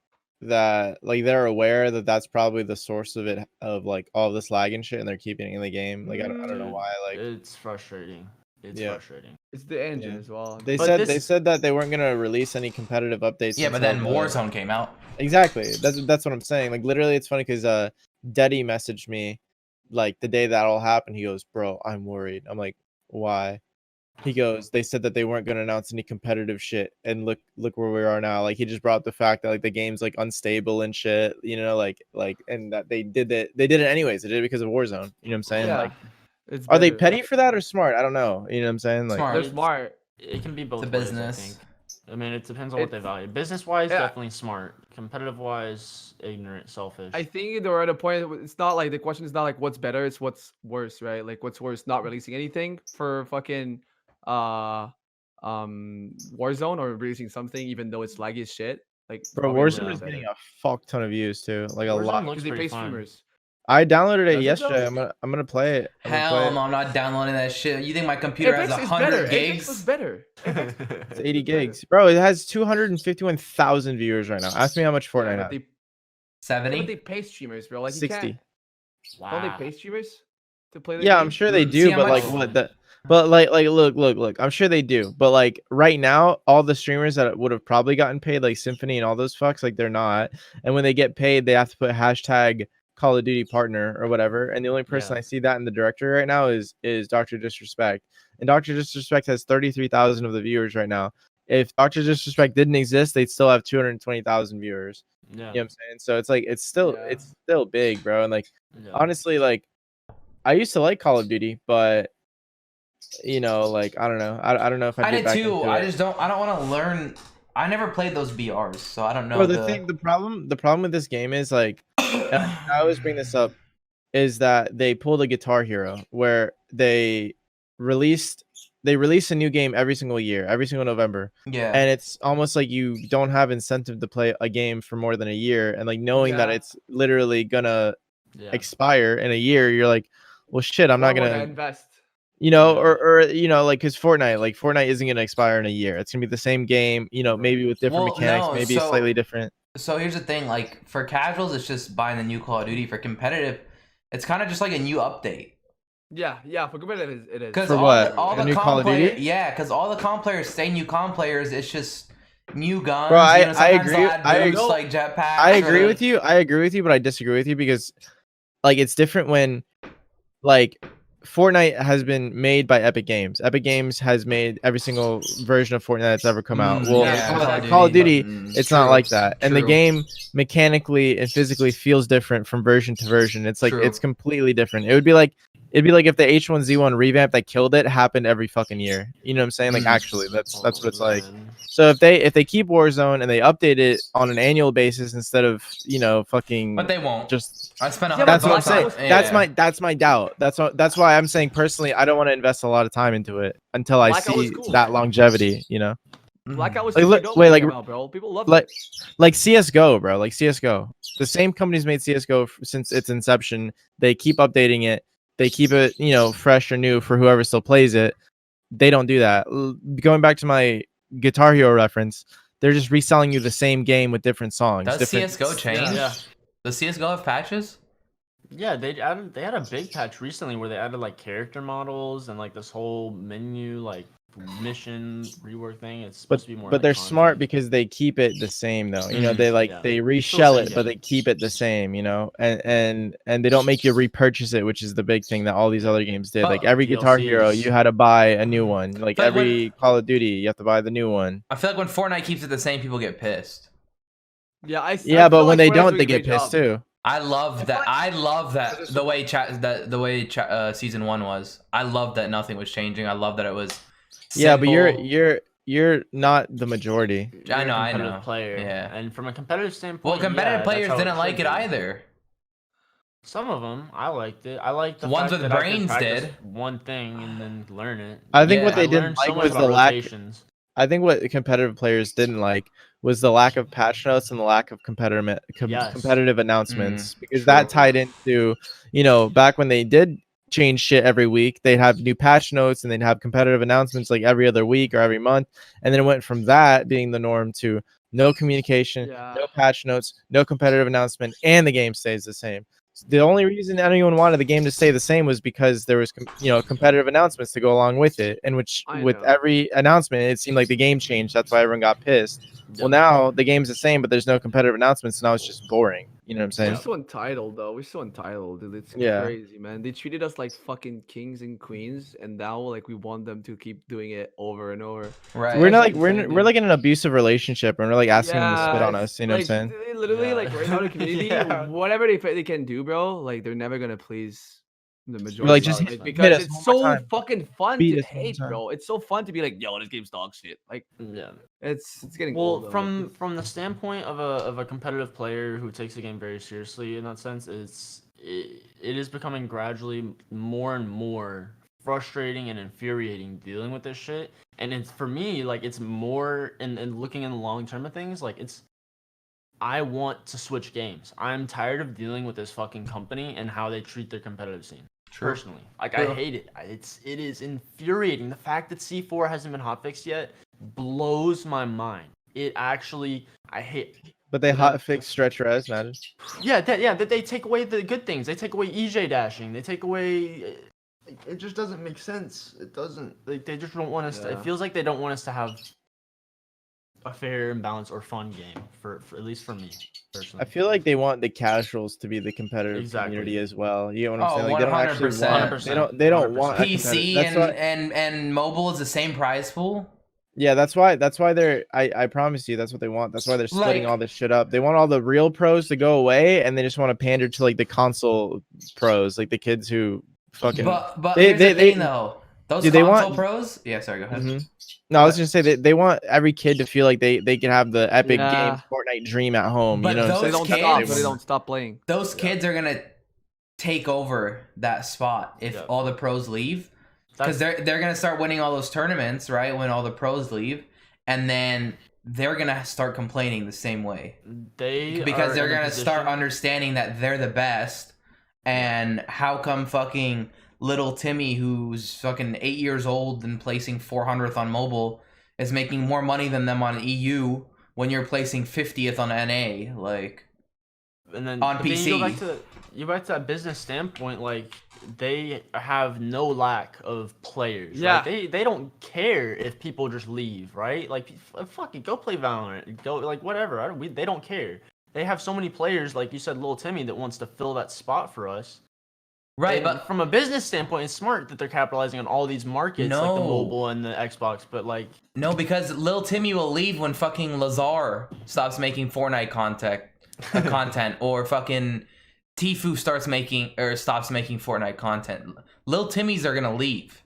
like they're aware that that's probably the source of it, of like all this lag and shit, and they're keeping it in the game. Like I don't know Dude, why. Like it's frustrating. It's Yeah. frustrating. It's the engine Yeah. as well. they But said, this- they said that they weren't gonna release any competitive updates. Yeah, but until then the- Warzone came out. Exactly. That's what I'm saying. Like literally, it's funny because Deddy messaged me like the day that all happened. He goes, "Bro, I'm worried." I'm like, "Why?" He goes, "They said that they weren't gonna announce any competitive shit, and look where we are now." Like he just brought up the fact that like the game's like unstable and shit. You know, like and that they did it anyways. They did it because of Warzone. You know what I'm saying? Yeah. Like, It's are they better. petty for that or smart? I don't know. You know what I'm saying? Like, Smart. They're It's- smart. It can be both It's a ways, business. I think. I mean, it depends on what they It's- value. Business-wise, Yeah. definitely smart. Competitive-wise, ignorant, selfish. I think they're at a point. It's not like the question is not like what's better. It's what's worse, right? Like what's worse, not releasing anything for fucking Warzone, or releasing something even though it's laggy as shit. Like bro, probably Warzone Warzone is better. getting a fuck ton of views too. Like a Warzone lot. looks because they pretty pay fun. streamers. I downloaded it Does it, yesterday. though? I'm gonna play it. I'm gonna play Hell it. no, I'm not downloading that shit. You think my computer has Apex is better. 100 Apex was gigs? better. It's 80 gigs, bro. It has 251,000 viewers right now. Ask me how much Yeah, Fortnite but has. they, yeah, 70? but they pay streamers, bro. Like you 60. can't. Don't they Wow. pay streamers to play the Yeah, game? I'm sure they Mm, do, see how but like much- what the but like look, I'm sure they do. But like right now, all the streamers that would have probably gotten paid, like Symphony and all those fucks, like they're not. And when they get paid, they have to put hashtag Call of Duty partner or whatever. And the only person Yeah. I see that in the directory right now is Dr. Disrespect. And Dr. Disrespect has 33,000 of the viewers right now. If Dr. Disrespect didn't exist, they'd still have 220,000 viewers. Yeah. You know what I'm saying? So it's like it's still big, bro. And like Yeah. honestly, like I used to like Call of Duty, but you know, like I don't know. I don't know if I I'd get did back too. into I it. just don't. I don't want to learn. I never played those BRs, so I don't know. Bro, the problem with this game is like I always bring this up is that they pulled a Guitar Hero where they released a new game every single year, every single November. Yeah. And it's almost like you don't have incentive to play a game for more than a year, and like knowing that Yeah. it's literally gonna Yeah. expire in a year, you're like, well shit, I'm Why not would I gonna invest. you know, Yeah. or you know, like because Fortnite isn't gonna expire in a year. It's gonna be the same game, you know, Right. maybe with different Well, mechanics, no, maybe so- slightly different. So here's the thing, like for casuals, it's just buying the new Call of Duty. For competitive, it's kind of just like a new update. Yeah, for competitive it is. Because For all what? The, all A the new comp Call of player, Duty? yeah, because all the comp players stay new comp players. It's just new guns. Bro, I sometimes agree- they'll add I boosts, agree- like jetpacks. I agree with you. I agree with you, but I disagree with you because like it's different when like Fortnite has been made by Epic Games. Epic Games has made every single version of Fortnite that's ever come out. Well, yeah, Call of Duty, Mm, it's not true, like that. And the true. game mechanically and physically feels different from version to version. It's like True. it's completely different. It'd be like if the H1Z1 revamp that killed it happened every fucking year. You know what I'm saying? Like Mm. actually, that's what it's like. man. So if they keep Warzone and they update it on an annual basis instead of, you know, fucking But they won't. just I spent Yeah, that's what I'm Black saying. Ops- That's my doubt. That's why I'm saying personally I don't want to invest a lot of time into it until I Black Ops was see cool. that longevity, you know. Blackout was Like, too look- dope wait, when it like- came out, bro. People love like- it. Like CS:GO, bro. Like CS:GO. The same company's made CS:GO since its inception. They keep updating it. They keep it, you know, fresh or new for whoever still plays it. They don't do that. Going back to my Guitar Hero reference. They're just reselling you the same game with different songs. Does different, CS:GO change? Yeah. Does CS:GO have patches? Yeah, they had a big patch recently where they added like character models and like this whole menu like mission rework thing. It's supposed to be more. But like, they're smart content. because they keep it the same though. You know, Mhm, they like yeah. they Still reshell same it, but game. they keep it the same. You know, and they don't make you repurchase it, which is the big thing that all these other games did. But Like every Guitar Hero, DLCs. you had to buy a new one. Like But when- every Call of Duty, you have to buy the new one. I feel like when Fortnite keeps it the same, people get pissed. Yeah, I Yeah, but feel when like they Fortnite's don't, doing they a get great pissed job. too. I love that. I love that Because the way season 1 was. I love that nothing was changing. I love that it was. Yeah, but simple. you're not the majority. You're I a know, I competitive know. player. Yeah. And from a competitive standpoint, Well, competitive yeah, that's players how didn't like should it be. either. Some of them, I liked it. I liked the Ones fact with that I could brains practice did. one thing and then learn it. I think Yeah. what I they didn't learned so like much was about the lack. rotations. I think what competitive players didn't like was the lack of patch notes and the lack of Yes. competitive announcements because True. that tied into, you know, back when they did change shit every week, they'd have new patch notes and they'd have competitive announcements like every other week or every month, and then it went from that being the norm to no communication, Yeah. no patch notes, no competitive announcement, and the game stays the same. The only reason anyone wanted the game to stay the same was because there was, you know, competitive announcements to go along with it, and which I with know. every announcement, it seemed like the game changed. That's why everyone got pissed. Well, now the game's the same, but there's no competitive announcements. Now it's just boring. You know what I'm saying? We're so entitled, though. We're so entitled, dude. It's Yeah. crazy, man. They treated us like fucking kings and queens, and now like we want them to keep doing it over and over. Right. We're not That's like insane, we're dude. like in an abusive relationship, and we're like asking them to spit on Yeah, us. You know what I'm saying? they literally, Yeah. like right now, the community, Yeah. whatever they can do, bro. Like they're never gonna please the majority. like, just of hit us, us because one it's more so time. fucking fun Beat to us one more hate, time. bro. It's so fun to be like, yo, this game's dog shit. Like Yeah. it's getting old. Well, though. from the standpoint of a competitive player who takes the game very seriously in that sense, it is becoming gradually more and more frustrating and infuriating dealing with this shit. And it's for me like it's more in looking in the long term of things, like I want to switch games. I'm tired of dealing with this fucking company and how they treat their competitive scene. True. Personally, like I hate it. It is infuriating. The fact that C4 hasn't been hotfixed yet blows my mind. It actually, I hate. But they hot fix stretch res, man. Yeah, that they take away the good things. They take away EJ dashing. They take away. It just doesn't make sense. It doesn't. Like they just don't want us. To, Yeah. it feels like they don't want us to have a fair and balanced or fun game for at least for me personally. I feel like they want the casuals to be the competitive Exactly. community as well. You know what I'm Oh, saying? Like they don't actually 100%. want. They don't want a PC competitive- that's why- and mobile is the same prize pool. Yeah, that's why they're I promise you that's what they want. That's why they're splitting Like- all this shit up. They want all the real pros to go away and they just want to pander to like the console pros, like the kids who fucking But They- here's they- the thing they- though. Those Dude, they console want- pros. Yeah, sorry. Go ahead. Mhm. No, I was just gonna say they want every kid to feel like they can have the epic Yeah. game Fortnite dream at home. But you know what I'm So they those don't saying? stop. kids- So they don't stop playing. Those kids are gonna take over that spot if Yeah. all the pros leave, because they're gonna start winning all those tournaments, right? When all the pros leave, and then they're gonna start complaining the same way because they're gonna start understanding that they're the best, and how come fucking little Timmy, who's fucking 8 years old and placing 400th on mobile, is making more money than them on EU when you're placing 50th on NA, like. and then on but then PC. you go back to that business standpoint, like they have no lack of players. Yeah. Right? They don't care if people just leave, right? Like fuck it, go play Valorant, go like whatever. They don't care. They have so many players, like you said, little Timmy, that wants to fill that spot for us. Right, And but from a business standpoint, it's smart that they're capitalizing on all these markets, like the No. mobile and the Xbox. But like, no, because Lil Timmy will leave when fucking Lazar stops making Fortnite content, or fucking Tfue stops making Fortnite content. Lil Timmys are gonna leave.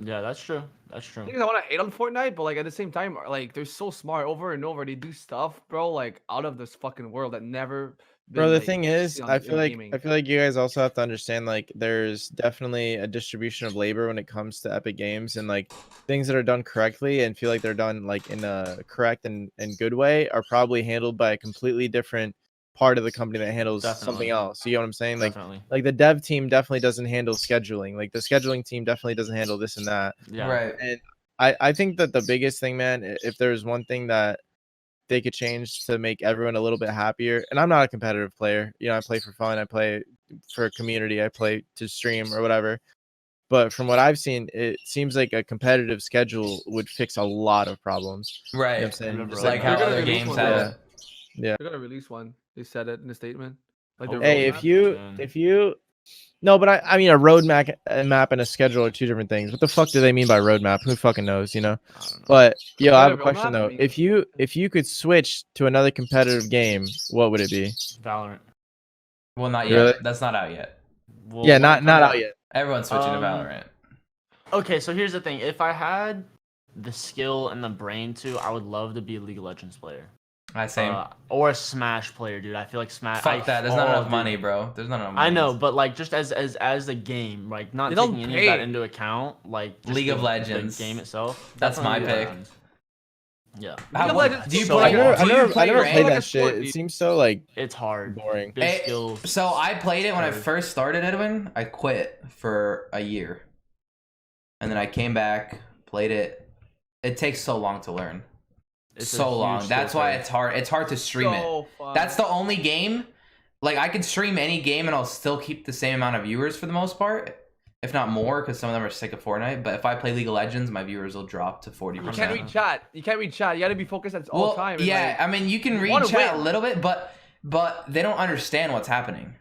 yeah, that's true. That's true. I think I want to hate on Fortnite, but like at the same time, like they're so smart over and over. They do stuff, bro, like out of this fucking world that never. Bro, been, the like, thing is, seen on I the feel like gaming. you guys also have to understand like there's definitely a distribution of labor when it comes to Epic Games, and like things that are done correctly and feel like they're done like in a correct and good way are probably handled by a completely different part of the company that handles something Definitely. else. You know what I'm saying? Like Definitely. the dev team definitely doesn't handle scheduling. Like the scheduling team definitely doesn't handle this and that. Yeah. Right. I think that the biggest thing, man, if there's one thing that they could change to make everyone a little bit happier, and I'm not a competitive player, you know, I play for fun, I play for a community, I play to stream or whatever. But from what I've seen, it seems like a competitive schedule would fix a lot of problems. Right. You know what I'm saying? Just Right. like They're how gonna other release games one, have yeah. it. Yeah. They're gonna release one. They said it in a statement. Like their Hey, roadmap. if you no, but I mean a roadmap map and a schedule are two different things. What the fuck do they mean by roadmap? Who fucking knows, you know? I don't know. But yo, I have a Competitive question roadmap? though. I mean- If you could switch to another competitive game, what would it be? Valorant. Well, not yet. Really? That's not out yet. Well, Yeah, when not it not comes out yet. Everyone's switching to Um, Valorant. Okay, so here's the thing. If I had the skill and the brain to, I would love to be a League of Legends player. Same. Or a Smash player, dude. I feel like Smash. Fuck that. There's not oh, enough dude. money, bro. There's not enough money. I know, but like just as a game, like not They don't taking any of that pay. into account, like just League of the Legends. game itself. That's my definitely League of pick. Legends. Yeah, League of Legends do you is so play? hard. Do you I play never ranked? played Like that a shit. sport, It dude. seems so like it's hard. boring. Big Eh, skills. So I played it when I Hard. first started, Edwin. I quit for a year, and then I came back, played it. It takes so long to learn. It's a so huge long. skill That's why curve. it's hard. It's hard to stream it. So fun. That's the only game. Like I could stream any game and I'll still keep the same amount of viewers for the most part, if not more, because some of them are sick of Fortnite. But if I play League of Legends, my viewers will drop to 40%. You can't read chat. You can't read chat. You gotta be focused at all time. and, yeah. like, I mean, you can you read wanna chat win. a little bit, but they don't understand what's happening.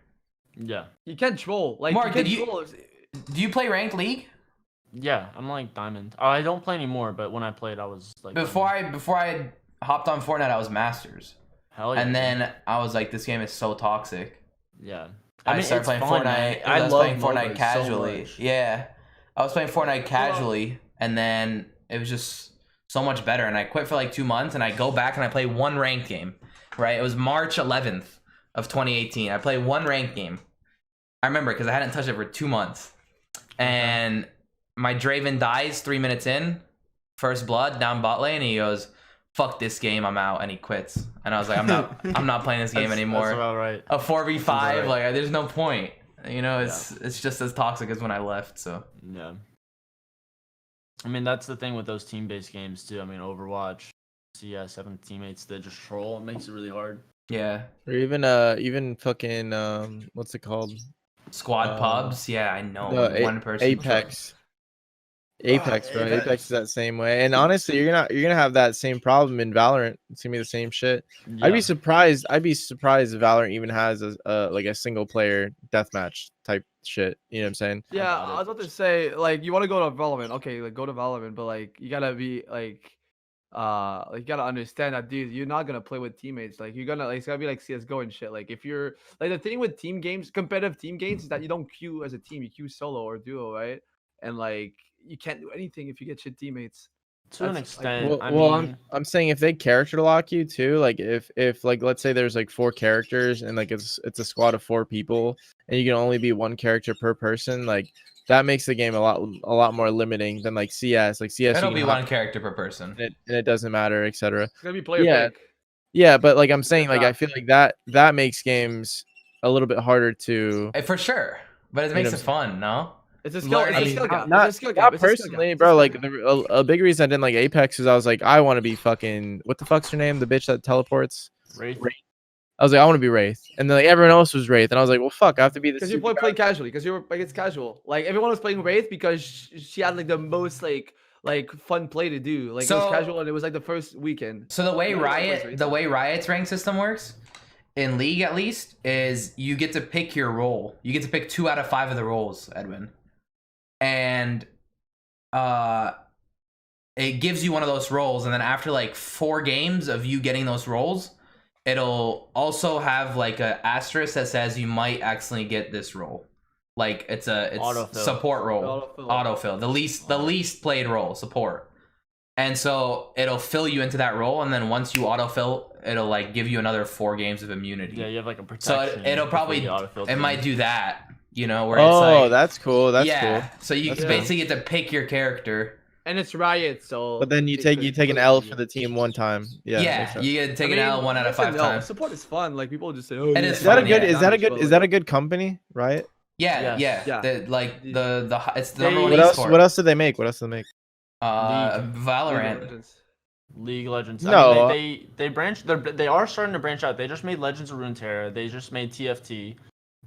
Yeah, you can't troll. Like Mark, you can't did you- troll. Do you play ranked League? yeah. I'm like diamond. Oh, I don't play anymore, but when I played, I was like Before diamond. I hopped on Fortnite, I was Masters, Hell yeah. and then I was like, this game is so toxic. yeah. I started it's playing fun, Fortnite. man. I was love playing Fortnite MOBAs so casually. much. Yeah, I was playing Fortnite casually, and then it was just so much better. And I quit for like 2 months, and I go back and I play one ranked game. Right, it was March 11th of 2018. I played one ranked game. I remember because I hadn't touched it for 2 months, and my Draven dies 3 minutes in, first blood down bot lane, and he goes, "Fuck this game, I'm out," and he quits. And I was like, I'm not playing this game anymore. That's about right. A 4v5, right. like there's no point. You know, it's just as toxic as when I left. So Yeah. I mean, that's the thing with those team-based games too. I mean, Overwatch, CS, having teammates that just troll, it makes it really hard. yeah, Or even fucking what's it called? squad pubs. Yeah, I know. The One person. Apex. Apex, bro. Apex. Apex is that same way. And honestly, you're gonna have that same problem in Valorant. It's gonna be the same shit. Yeah. I'd be surprised if Valorant even has a like a single player deathmatch type shit. You know what I'm saying? Yeah, got I it. was about to say, like, you want to go to Valorant, okay, like, go to Valorant, but, like, you gotta be, like, you gotta understand that, dude, you're not gonna play with teammates. Like, you're gonna, like, it's gotta be like CS:GO and shit. Like, if you're, like, the thing with team games, competitive team games, is that you don't queue as a team, you queue solo or duo, right? And, like, you can't do anything if you get shit teammates. To an That's, like, extent. Well, I mean, I'm saying if they character lock you too, like if like let's say there's like 4 characters and like it's a squad of 4 people and you can only be 1 character per person, like that makes the game a lot more limiting than like CS. Like CS, It'll you be can one hop character per person. and it doesn't matter, etc. It's gonna be player Yeah. pick. Yeah, but like I'm saying, like I that. feel like that makes games a little bit harder to. For sure, but it You makes know it fun. No. It's a skill, it's a Learning- skill gap. Not, It's a skill not gap. It's a skill personally, gap. It's a bro. skill Like gap. a big reason I didn't like Apex is I was like, I want to be fucking what the fuck's her name? The bitch that teleports. Wraith. I was like, I want to be Wraith, and then like everyone else was Wraith, and I was like, well, fuck, I have to be the. Because you play casually. Because you're like, it's casual. Like, everyone was playing Wraith because she had like the most like fun play to do. Like, it So- was casual and it was like the first weekend. So the way Yeah, Riot, the way Riot's rank system works, in League at least, is you get to pick your role. You get to pick 2 out of 5 of the roles, Edwin, and it gives you one of those roles, and then after like 4 games of you getting those roles, it'll also have like a asterisk that says you might accidentally get this role. Like it's Autofill. support role, autofill, the least played role, support. And so it'll fill you into that role, and then once you autofill, it'll like give you another 4 games of immunity. Yeah, you have like a So protection. it'll before probably the autofill it might thing. do that, you know, where it's Oh, like that's cool. That's yeah. cool. So you That's basically get to pick your character. And it's Riot, so. But then you take an L for the team one time. Yeah. Yeah, makes sense. you get to take an L 1 out of 5 times. Support is fun. Like, people just say, oh, It yeah, is Is that a fun, good? yeah. Is that a good company? Right. Yeah, Yes. yeah. Yeah. The it's the They- number one What else? esport. What else did they make? What else did they make? Valorant. League of Legends. No. I mean, they branched. They are starting to branch out. They just made Legends of Runeterra. They just made TFT.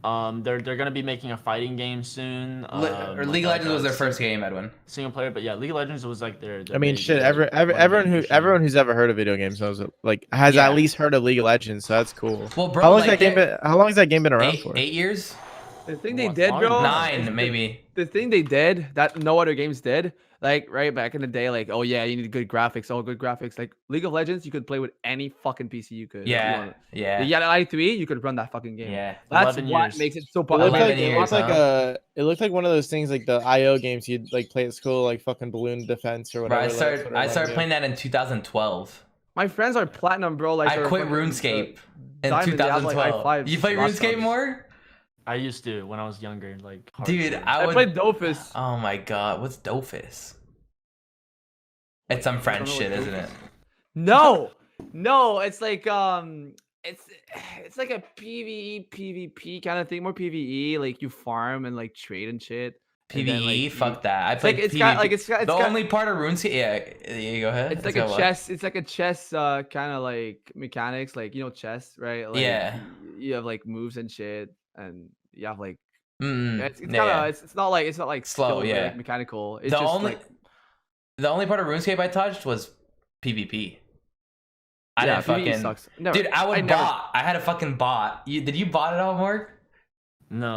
They're gonna be making a fighting game soon. Or League of Legends was their first game, Edwin. Single player, but yeah, League of Legends was like their I mean, big, shit. like, Everyone who's ever heard of video games knows it, like has Yeah. at least heard of League of Legends. So that's cool. Well, bro, How long like, how long has that game been around for? 8 years? The thing they What, did, bro. 9 maybe. The thing they did that no other games did, like right back in the day, like oh yeah, you need good graphics, good graphics. Like League of Legends, you could play with any fucking PC you could. if you Yeah, wanted. yeah, You had an i3, you could run that fucking game. yeah. That's 11 what years. makes it so It looked popular. 11 like years, it looked like one of those things like the IO games you'd like play at school, like fucking Balloon Defense or Bro, whatever. I started playing that in 2012. My friends are platinum, bro. Like I they're quit fucking, RuneScape in diamond, they have, like, 2012. i5s You play last RuneScape time. more? I used to when I was younger, like Dude, hardcore. I played Dofus. Oh my god, what's Dofus? It's some French know shit, what isn't Dofus it? No, it's like it's like a PvE PvP kind of thing, more PvE. Like you farm and like trade and shit. And then, like, PvE? you- Fuck that. I It's played like it's PvP. got like it's got the only part of RuneScape. Yeah, go ahead. it's like Let's a go, what? chess. It's like a chess kind of like mechanics, like chess, right? Like, Yeah. You have like moves and shit, and you have like it's kind yeah. of it's not like Slow, skill, yeah. like, mechanical. It's The just only like the only part of RuneScape I touched was PvP. I yeah, didn't PvE fucking. sucks. Never. Dude, I would never- bot. I had a fucking bot. Did you bot it all, Morg? No.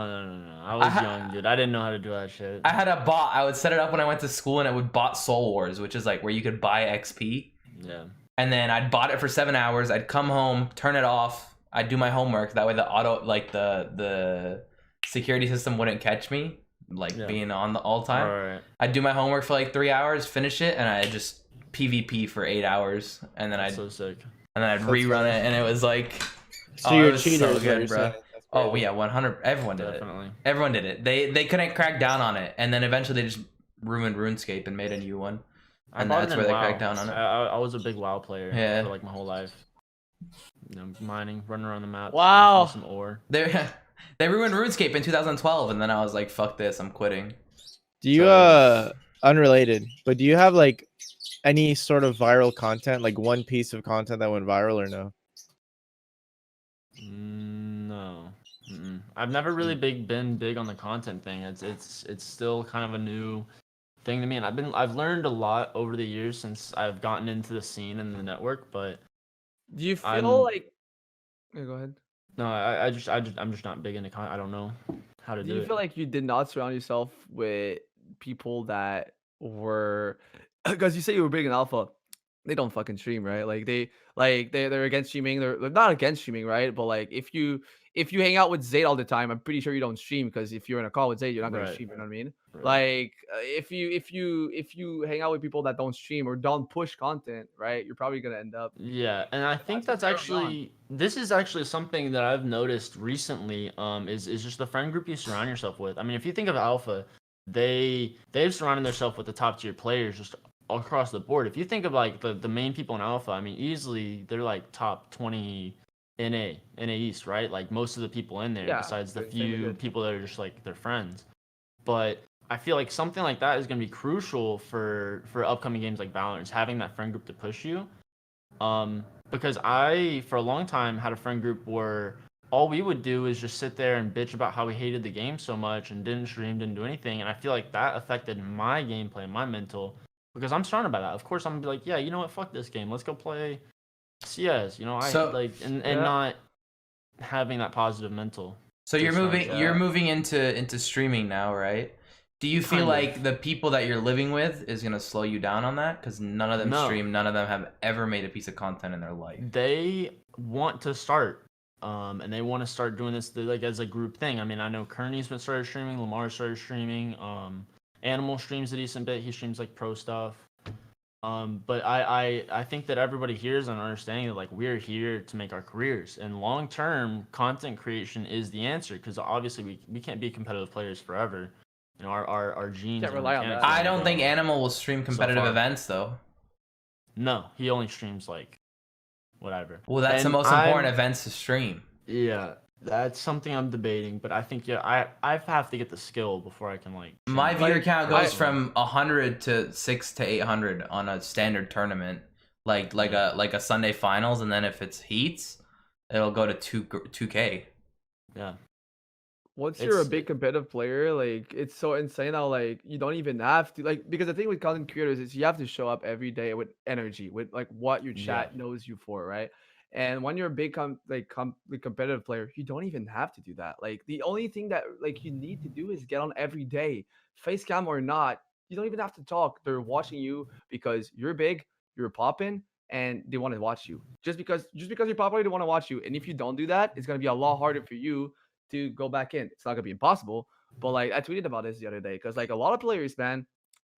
I was young, dude. I didn't know how to do that shit. I had a bot. I would set it up when I went to school, and it would bot Soul Wars, which is like where you could buy XP. Yeah. And then I'd bot it for 7 hours. I'd come home, turn it off. I'd do my homework. That way, the security system wouldn't catch me, like being on the all time. Alright. I'd do my homework for like 3 hours, finish it, and I'd just PvP for 8 hours, and then That's so sick. I'd rerun it, and it was like, So it you're a was cheater, so is what good, you're bro. saying. That's Oh crazy. yeah, 100. Everyone did it. Definitely. Everyone did it. They couldn't crack down on it, and then eventually they just ruined RuneScape and made a new one. I And bought that's it where in they WoW. cracked down on it. I was a big WoW player Yeah. for like my whole life. Mining, running around the map. Wow. getting some ore. They ruined RuneScape in 2012, and then I was like, "Fuck this, I'm quitting." Do you unrelated, but do you have like any sort of viral content, like one piece of content that went viral or no? No. I've never really been big on the content thing. It's still kind of a new thing to me, and I've learned a lot over the years since I've gotten into the scene and the network. But Do you feel I'm- like? Yeah, go ahead. no, I'm just not big into content. I don't know how to Do do you it. feel like you did not surround yourself with people that were because you say you were big in alpha? They don't fucking stream, right? They're against streaming. They're not against streaming, right? But like if you hang out with Zayd all the time, I'm pretty sure you don't stream because if you're in a call with Zayd, you're not gonna Right. stream. You know what I mean? Right. Like if you hang out with people that don't stream or don't push content, right? You're probably gonna end up. Yeah, and I think That's that's what's going on. actually this is actually something that I've noticed recently. Is just the friend group you surround yourself with. I mean, if you think of Alpha, they've surrounded themselves with the top tier players just across the board. If you think of like the main people in Alpha, I mean, easily they're like top 20 NA East, right? Like most of the people in there, Yeah, besides the they're insanely few good. people that are just like their friends. But I feel like something like that is going to be crucial for upcoming games like Valorant, is having that friend group to push you. Because I, for a long time, had a friend group where all we would do is just sit there and bitch about how we hated the game so much and didn't stream, didn't do anything. And I feel like that affected my gameplay, my mental, because I'm surrounded by that. Of course, I'm gonna be like, yeah, you know what, fuck this game. Let's go play CS. You know, and Yeah. not having that positive mental. So you're Just moving. like, You're moving into streaming now, right? Do you feel Kind of. like the people that you're living with is gonna slow you down on that? Because none of them No. stream. None of them have ever made a piece of content in their life. They want to start, and they want to start doing this like as a group thing. I mean, I know Kearney's been started streaming, Lamar started streaming, Animal streams a decent bit. He streams like pro stuff. But I think that everybody here is an understanding that like we're here to make our careers, and long term content creation is the answer, because obviously we can't be competitive players forever. You know, our genes. Can't and rely on mechanics that. are I don't gonna think go. Animal will stream competitive far. events though. No, he only streams like whatever. Well, that's the And most I'm- important events to stream. Yeah, That's something I'm debating, but I think I have to get the skill before I can like. My change. viewer Like, count goes I- from 100 to 6 to 800 on a standard tournament, like a Sunday finals, and then if it's heats, it'll go to 2K. Yeah. Once you're a It's- big competitive player, like it's so insane how like you don't even have to like because the thing with content creators is you have to show up every day with energy, with like what your chat knows you for, right? And when you're a big like competitive player, you don't even have to do that. Like the only thing that like you need to do is get on every day, face cam or not. You don't even have to talk. They're watching you because you're big, you're popping, and they want to watch you. Just because you're popular, they want to watch you. And if you don't do that, it's gonna be a lot harder for you to go back in. It's not gonna be impossible, but like I tweeted about this the other day because like a lot of players, man,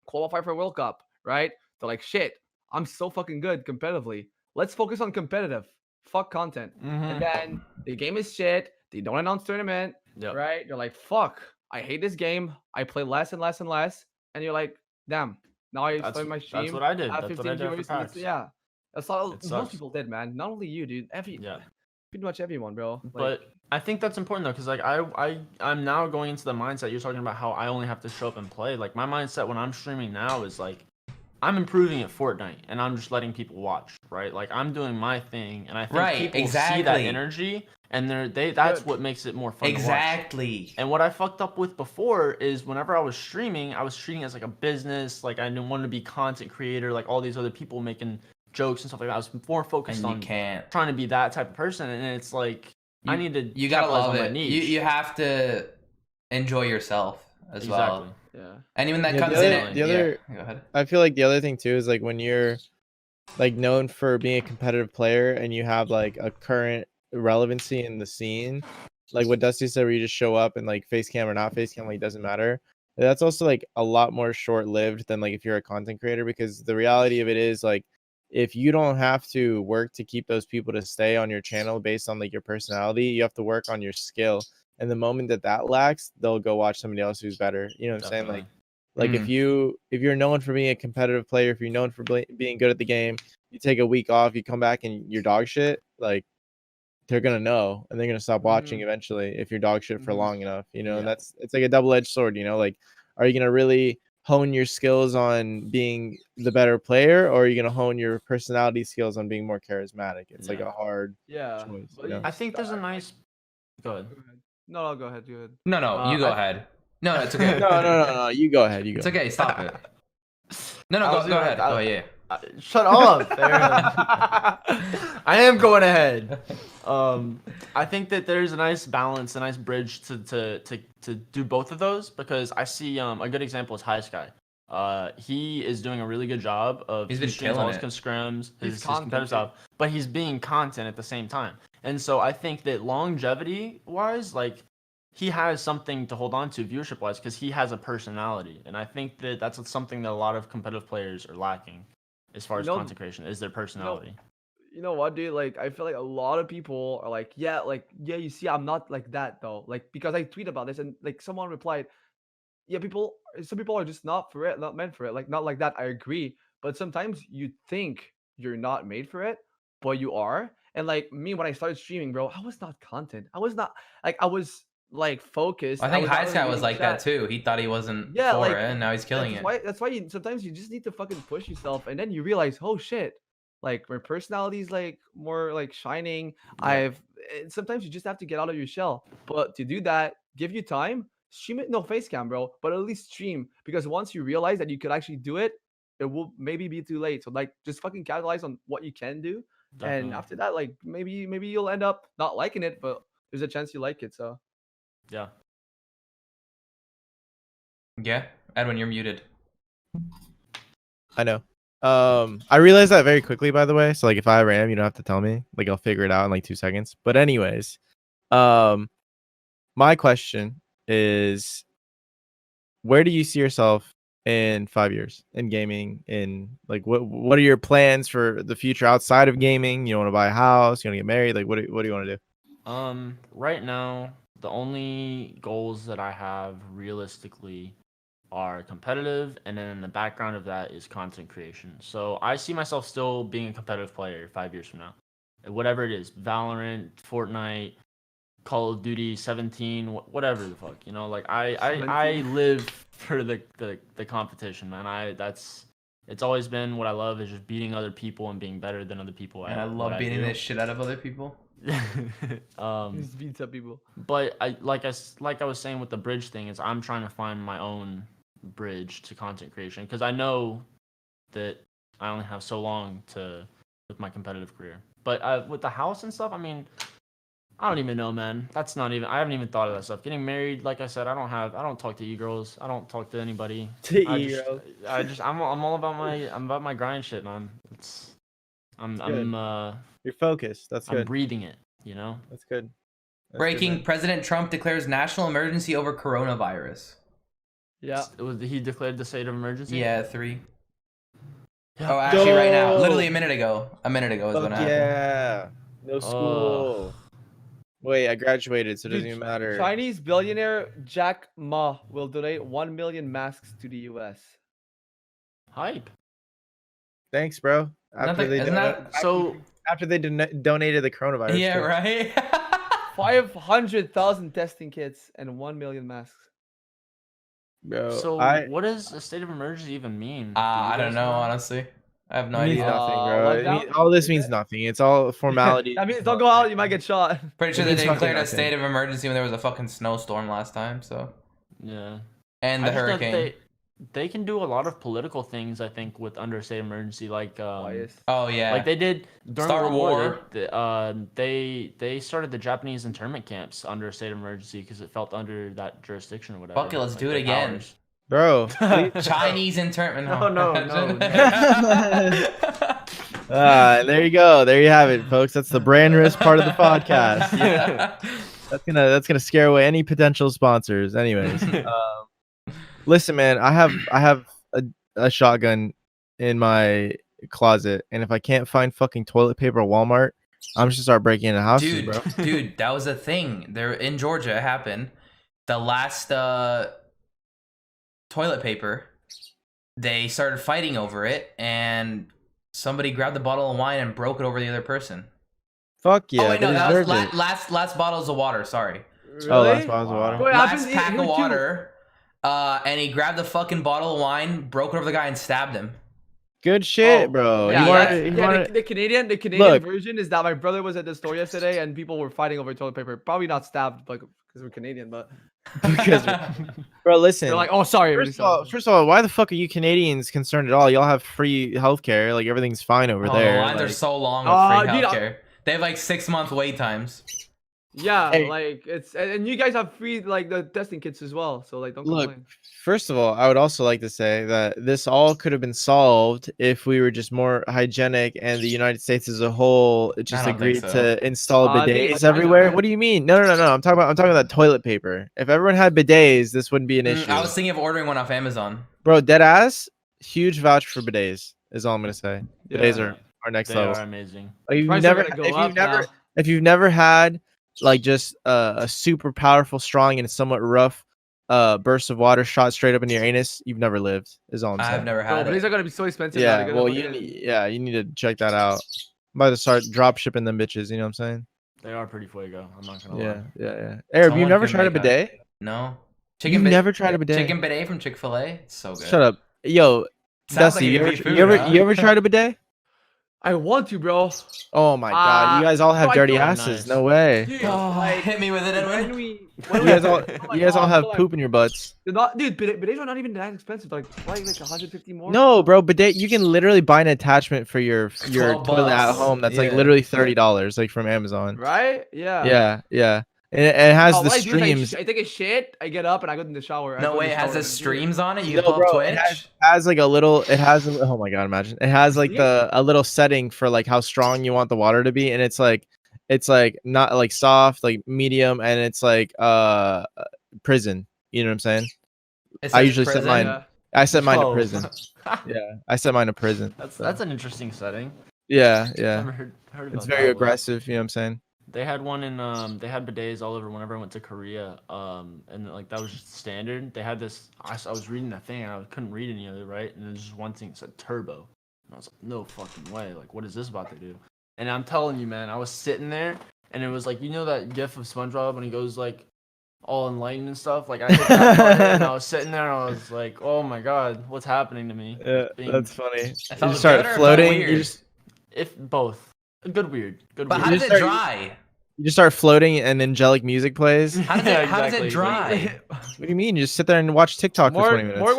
qualify for World Cup, right? They're like, shit, I'm so fucking good competitively. Let's focus on competitive. Fuck content. And then the game is shit. They don't announce tournament, Yep. right? You're like, fuck, I hate this game. I play less and less and less. And you're like, damn, now I start my stream. That's what I did. I have That's what I 15 did for viewers. And PAX. yeah, that's all It most sucks. people did, man. Not only you, dude. Yeah. Pretty much everyone, bro. Like, But I think that's important though, because like I'm now going into the mindset you're talking about how I only have to show up and play. Like my mindset when I'm streaming now is like I'm improving at Fortnite and I'm just letting people watch, right? Like I'm doing my thing, and I think Right, people see exactly. that energy, and that's Good. what makes it more fun to watch. Exactly. And what I fucked up with before is whenever I was streaming, I was treating it as like a business. Like I didn't want to be content creator, like all these other people making jokes and stuff like that. I was more focused And you on can't. trying to be that type of person, and it's like I need to You gotta capitalize love on my it. niche. You have to enjoy yourself as well. Exactly. yeah. Anyone that Yeah, comes the in other- it. the other- Yeah, go ahead. I feel like the other thing too is like when you're like known for being a competitive player and you have like a current relevancy in the scene, like what Dusty said, where you just show up and like face cam or not face cam, like doesn't matter. That's also like a lot more short lived than like if you're a content creator, because the reality of it is like if you don't have to work to keep those people to stay on your channel based on like your personality, you have to work on your skill. And the moment that lacks, they'll go watch somebody else who's better. You know what I'm saying? Like if you're known for being a competitive player, if you're known for being good at the game, you take a week off, you come back and you're dog shit, like they're gonna know and they're gonna stop watching eventually if you're dog shit for long enough, you know. And Yeah. it's like a double-edged sword, you know. Like, are you gonna really hone your skills on being the better player, or are you gonna hone your personality skills on being more charismatic? It's like Yeah. a hard Yeah. choice, but you know? I think there's a nice. Go ahead. Go ahead. No, go ahead. Go ahead. No, you go ahead. No, it's okay. No, you go ahead. You go. It's okay. Stop it. No, I was go gonna- ahead. Go ahead. Shut up. I am going ahead. I think that there's a nice balance, a nice bridge to do both of those, because I see a good example is High Sky. He is doing a really good job of He's been streams all killing his scrims, He's his content, competitive stuff, but he's being content at the same time. And so I think that longevity wise, like he has something to hold on to viewership wise because he has a personality, and I think that that's something that a lot of competitive players are lacking as far as content creation is their personality. You know what, dude? Like, I feel like a lot of people are like, yeah, you see, I'm not like that though. Like, because I tweet about this and like someone replied, yeah, some people are just not for it, not meant for it. Like, not like that. I agree. But sometimes you think you're not made for it, but you are. And like me, when I started streaming, bro, I was not content. I was not like, I was like focused. I think was not High really Sky was reading like that chat. too. He thought he wasn't Yeah, for like, it, and now he's killing it. That's why sometimes you just need to fucking push yourself, and then you realize, oh shit, like my personality is like more like shining. Sometimes you just have to get out of your shell. But to do that, give you time, stream it, no face cam, bro, but at least stream, because once you realize that you could actually do it, it will maybe be too late. So like just fucking capitalize on what you can do. Definitely. And after that, like maybe you'll end up not liking it, but there's a chance you like it. So Yeah. Yeah, Edwin, you're muted. I know. I realized that very quickly, by the way. So like if I ram, you don't have to tell me. Like I'll figure it out in like 2 seconds. But anyways, my question is, where do you see yourself in 5 years in gaming? In like what are your plans for the future outside of gaming? You want to buy a house? You want to get married? Like what do you want to do? Right now, the only goals that I have realistically are competitive, and then in the background of that is content creation. So I see myself still being a competitive player 5 years from now. Whatever it is, Valorant, Fortnite, Call of Duty 17, whatever the fuck, you know, like I live for the competition, man. It's always been what I love is just beating other people and being better than other people. And I love beating the shit out of other people. Just beats up people. But I was saying with the bridge thing is I'm trying to find my own bridge to content creation because I know that I only have so long with my competitive career. But with the house and stuff, I mean, I don't even know, man. I haven't even thought of that stuff. Getting married, like I said, I don't talk to e-girls. I don't talk to anybody. I'm all about my grind shit, man. You're focused. That's good. I'm breathing it, you know? That's good. Breaking: good, President Trump declares national emergency over coronavirus. Yeah. He declared the state of emergency? Yeah, 3. Yeah. Oh, actually, right now, Go! literally a minute ago is when it happened. Yeah. No school. Wait, I graduated, so it doesn't even matter. Chinese billionaire Jack Ma will donate 1 million masks to the U.S. Hype. Thanks, bro. After they donated the coronavirus. Yeah, kit. right. 500,000 testing kits and 1 million masks. Bro, So what does a state of emergency even mean? I don't know, honestly. I have no it means idea. nothing, bro. Lockdown? All this means nothing. It's all formality. I mean, don't go out, you might get shot. Pretty sure It they means fucking declared a nothing. state of emergency when there was a fucking snowstorm last time. So Yeah. and the I just know that hurricane. they can do a lot of political things, I think, with under a state of emergency, like Bias. Oh yeah. like they did during Start World War. war. They started the Japanese internment camps under a state of emergency because it felt under that jurisdiction or whatever. Fuck it, let's like do it their again. powers. Bro. Chinese internment. No. There you go. There you have it, folks. That's the brand risk part of the podcast. Yeah. That's gonna scare away any potential sponsors. Anyways, listen, man. I have a shotgun in my closet, and if I can't find fucking toilet paper at Walmart, I'm just gonna start breaking into houses, bro. Dude, that was a thing. There in Georgia, it happened. The last toilet paper, they started fighting over it, and somebody grabbed the bottle of wine and broke it over the other person. Fuck yeah. Oh wait, no, they that was deserved it. last bottles of water. Sorry, Really? Oh, last bottles of water. What happens last pack here of too? water. And he grabbed the fucking bottle of wine, broke it over the guy, and stabbed him. Good shit, Oh, bro. Yeah, You wanted- you wanted- the Canadian Look. version is that my brother was at the store yesterday and people were fighting over toilet paper. Probably not stabbed, like because we're Canadian, but because, bro, listen. they're like, "Oh, sorry." First of all, why the fuck are you Canadians concerned at all? Y'all have free healthcare. Like everything's fine over there. The lines are like- so long with free dude, healthcare. They have like 6-month wait times. yeah, Hey. like it's and you guys have free like the testing kits as well. So like, don't Look, complain. first of all, I would also like to say that this all could have been solved if we were just more hygienic and the United States as a whole just don't think agreed so. to install I think- bidets everywhere. What do you mean? No. I'm talking about toilet paper. If everyone had bidets, this wouldn't be an issue. I was thinking of ordering one off Amazon. Bro, dead ass, huge vouch for bidets is all I'm gonna say. Bidets Yeah. are next They level. are amazing. Like, if Prices are gonna go up now. if you've never had like just a super powerful, strong, and somewhat rough burst of water shot straight up into your anus, you've never lived. Is all I'm saying. I've never Bro, had but it. these are gonna be so expensive. now, Yeah, they're gonna well, fucking- you need to check that out. I'm about to start drop shipping them bitches. You know what I'm saying? They are pretty fuego. I'm not gonna Yeah, lie. yeah. Arab, Someone you've never can tried a make bidet? No. You've never tried a bidet? Chicken bidet from Chick-fil-A. It's so good. Shut up, yo, Sounds Dusty. like You it'd ever, be you food, ever, huh? you ever tried a bidet? I want to, bro. Oh my god, you guys all have I dirty don't- asses. Nice. No way. Dude, Oh, like, hit me with it, when Edwin. we, You guys all have poop in your butts. They're not, dude. Bidets are not even that expensive. Like, like 150 more. No, bro, bidet. You can literally buy an attachment for your 12 toilet at bucks. home. That's like Yeah. literally $30, like from Amazon. Right? Yeah. Yeah. And it has No, the what I do is streams. I take a shit. I get up and I go in the shower. I No go in way, the it has shower the and- streams on it. You No, can pull bro, up Twitch. it has like a little. It has. Oh my god, imagine it has like See? a little setting for like how strong you want the water to be, and it's like not like soft, like medium, and it's like prison. You know what I'm saying? It I says usually set prison. mine. Yeah. I set mine to Oh. prison. Yeah, I set mine to prison. That's an interesting setting. Yeah. Never heard about It's that very one. aggressive. You know what I'm saying? They had one in they had bidets all over whenever I went to Korea. And like that was just standard. They had this I was reading that thing and I couldn't read any of it, right? And there's just one thing that said turbo. And I was like, no fucking way. Like what is this about to do? And I'm telling you, man, I was sitting there and it was like, you know that gif of SpongeBob when he goes like all enlightened and stuff. Like I hit that button and I was sitting there and I was like, oh my god, what's happening to me? Yeah, Being- that's funny. It You felt just start good or it felt floating. You weird? just If both, good weird. But how You does just it start- dry? you just start floating and angelic music plays. What How does Yeah, it? How does it exactly. dry? do you mean? You just sit there and watch TikTok for 20 minutes. Morg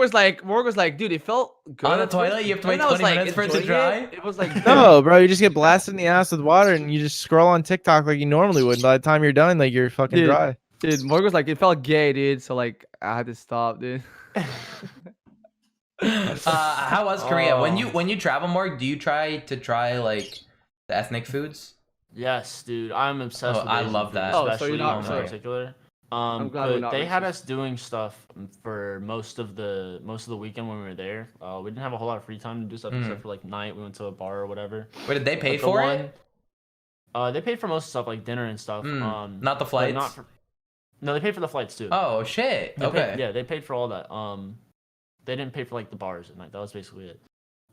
was like, dude, it felt good On the at first, toilet? You have to and wait then I was 20 minutes for it to enjoying dry? It was like No, bro, you just get blasted in the ass with water and you just scroll on TikTok like you normally would. And by the time you're done, like you're fucking Dude. dry. dude, Morg was like, it felt gay, dude. So like, I had to stop, dude. How was Korea? Oh. When you travel, Morg, do you try like the ethnic foods? Yes, dude, I'm obsessed. Oh, with I Asian love food, that. Oh, so especially you're not- in so- particular. I'm glad we're But not they had racist. us doing stuff for most of the weekend when we were there. We didn't have a whole lot of free time to do stuff except for like night. We went to a bar or whatever. Wait, did they pay But the for one- it? They paid for most stuff like dinner and stuff. Not the but flights. Not for, no, they paid for the flights too. Oh shit. They Okay. paid- yeah, they paid for all that. They didn't pay for like the bars at night. That was basically it.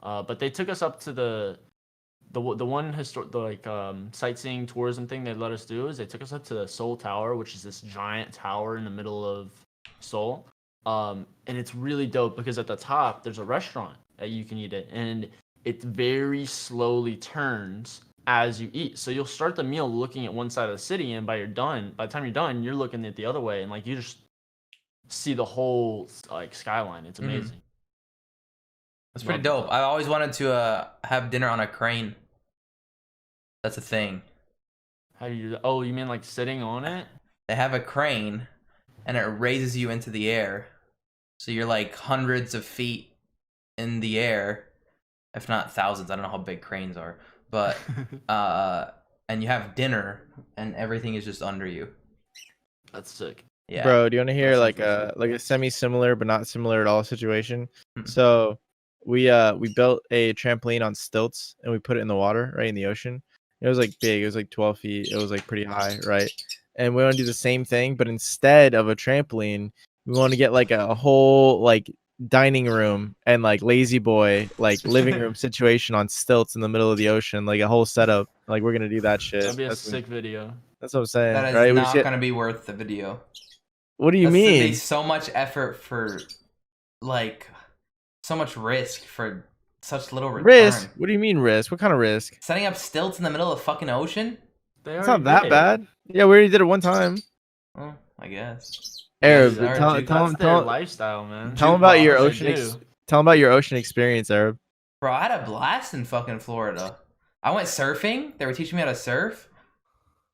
But they took us up to the one sightseeing tourism thing they let us do is they took us up to the Seoul Tower, which is this giant tower in the middle of Seoul. And it's really dope because at the top there's a restaurant that you can eat at, and it very slowly turns as you eat. So you'll start the meal looking at one side of the city, and by the time you're done, you're looking at the other way, and like you just see the whole like skyline. It's amazing. That's pretty Love dope. I always wanted to have dinner on a crane. That's a thing. How do you do that? Oh, you mean like sitting on it? They have a crane and it raises you into the air. So you're like hundreds of feet in the air, if not thousands. I don't know how big cranes are. But and you have dinner and everything is just under you. That's sick. Yeah. Bro, do you want to hear That's like a semi-similar but not similar at all situation? Mhm. So we built a trampoline on stilts and we put it in the water, right in the ocean. It was like big. It was like 12 feet. It was like pretty high, right? And we want to do the same thing, but instead of a trampoline, we want to get like a whole like dining room and like lazy boy like living room situation on stilts in the middle of the ocean, like a whole setup. Like we're gonna do that shit. That'd be a That's sick video. what I'm saying, That is right? We not just get- gonna be worth the video. what do you That's gonna mean? be so much effort for like so much risk for such little return. Risk? What do you mean risk? What kind of risk? Setting up stilts in the middle of the fucking ocean? They It's already not that did. bad. Yeah, we already did it one time. Oh, I guess. Arab, Yeah, tell dude, him That's their lifestyle, man. tell 'em about That's your what they ocean do. tell him about your ocean experience, Arab. Bro, I had a blast in fucking Florida. I went surfing. They were teaching me how to surf.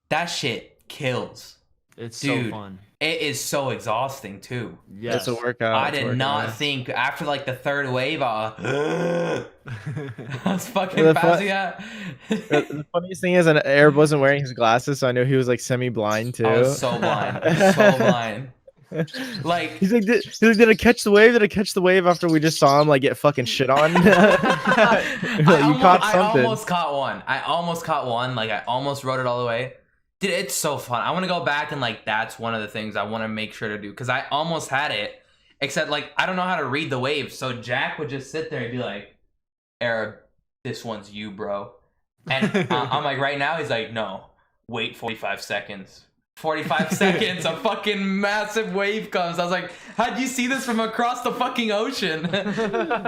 That shit kills. It's Dude. so fun. It is so exhausting too. Yes. It's a workout. I It's a did workout, not man. think after like the third wave, I was fucking The fu- passing out. The funniest thing is, Arab wasn't wearing his glasses, so I know he was like semi-blind too. I was so blind. So blind. Like He's like, did I catch the wave? Did I catch the wave after we just saw him like get fucking shit on? Like, you caught I something. almost caught one. I almost caught one. Like I almost rode it all the way. Dude, it's so fun. I want to go back and like that's one of the things I want to make sure to do because I almost had it, except like I don't know how to read the waves. So Jack would just sit there and be like, "Arab, this one's you, bro." And I'm like, right now, he's like, "No, wait 45 seconds." 45 seconds, a fucking massive wave comes. I was like, how'd you see this from across the fucking ocean?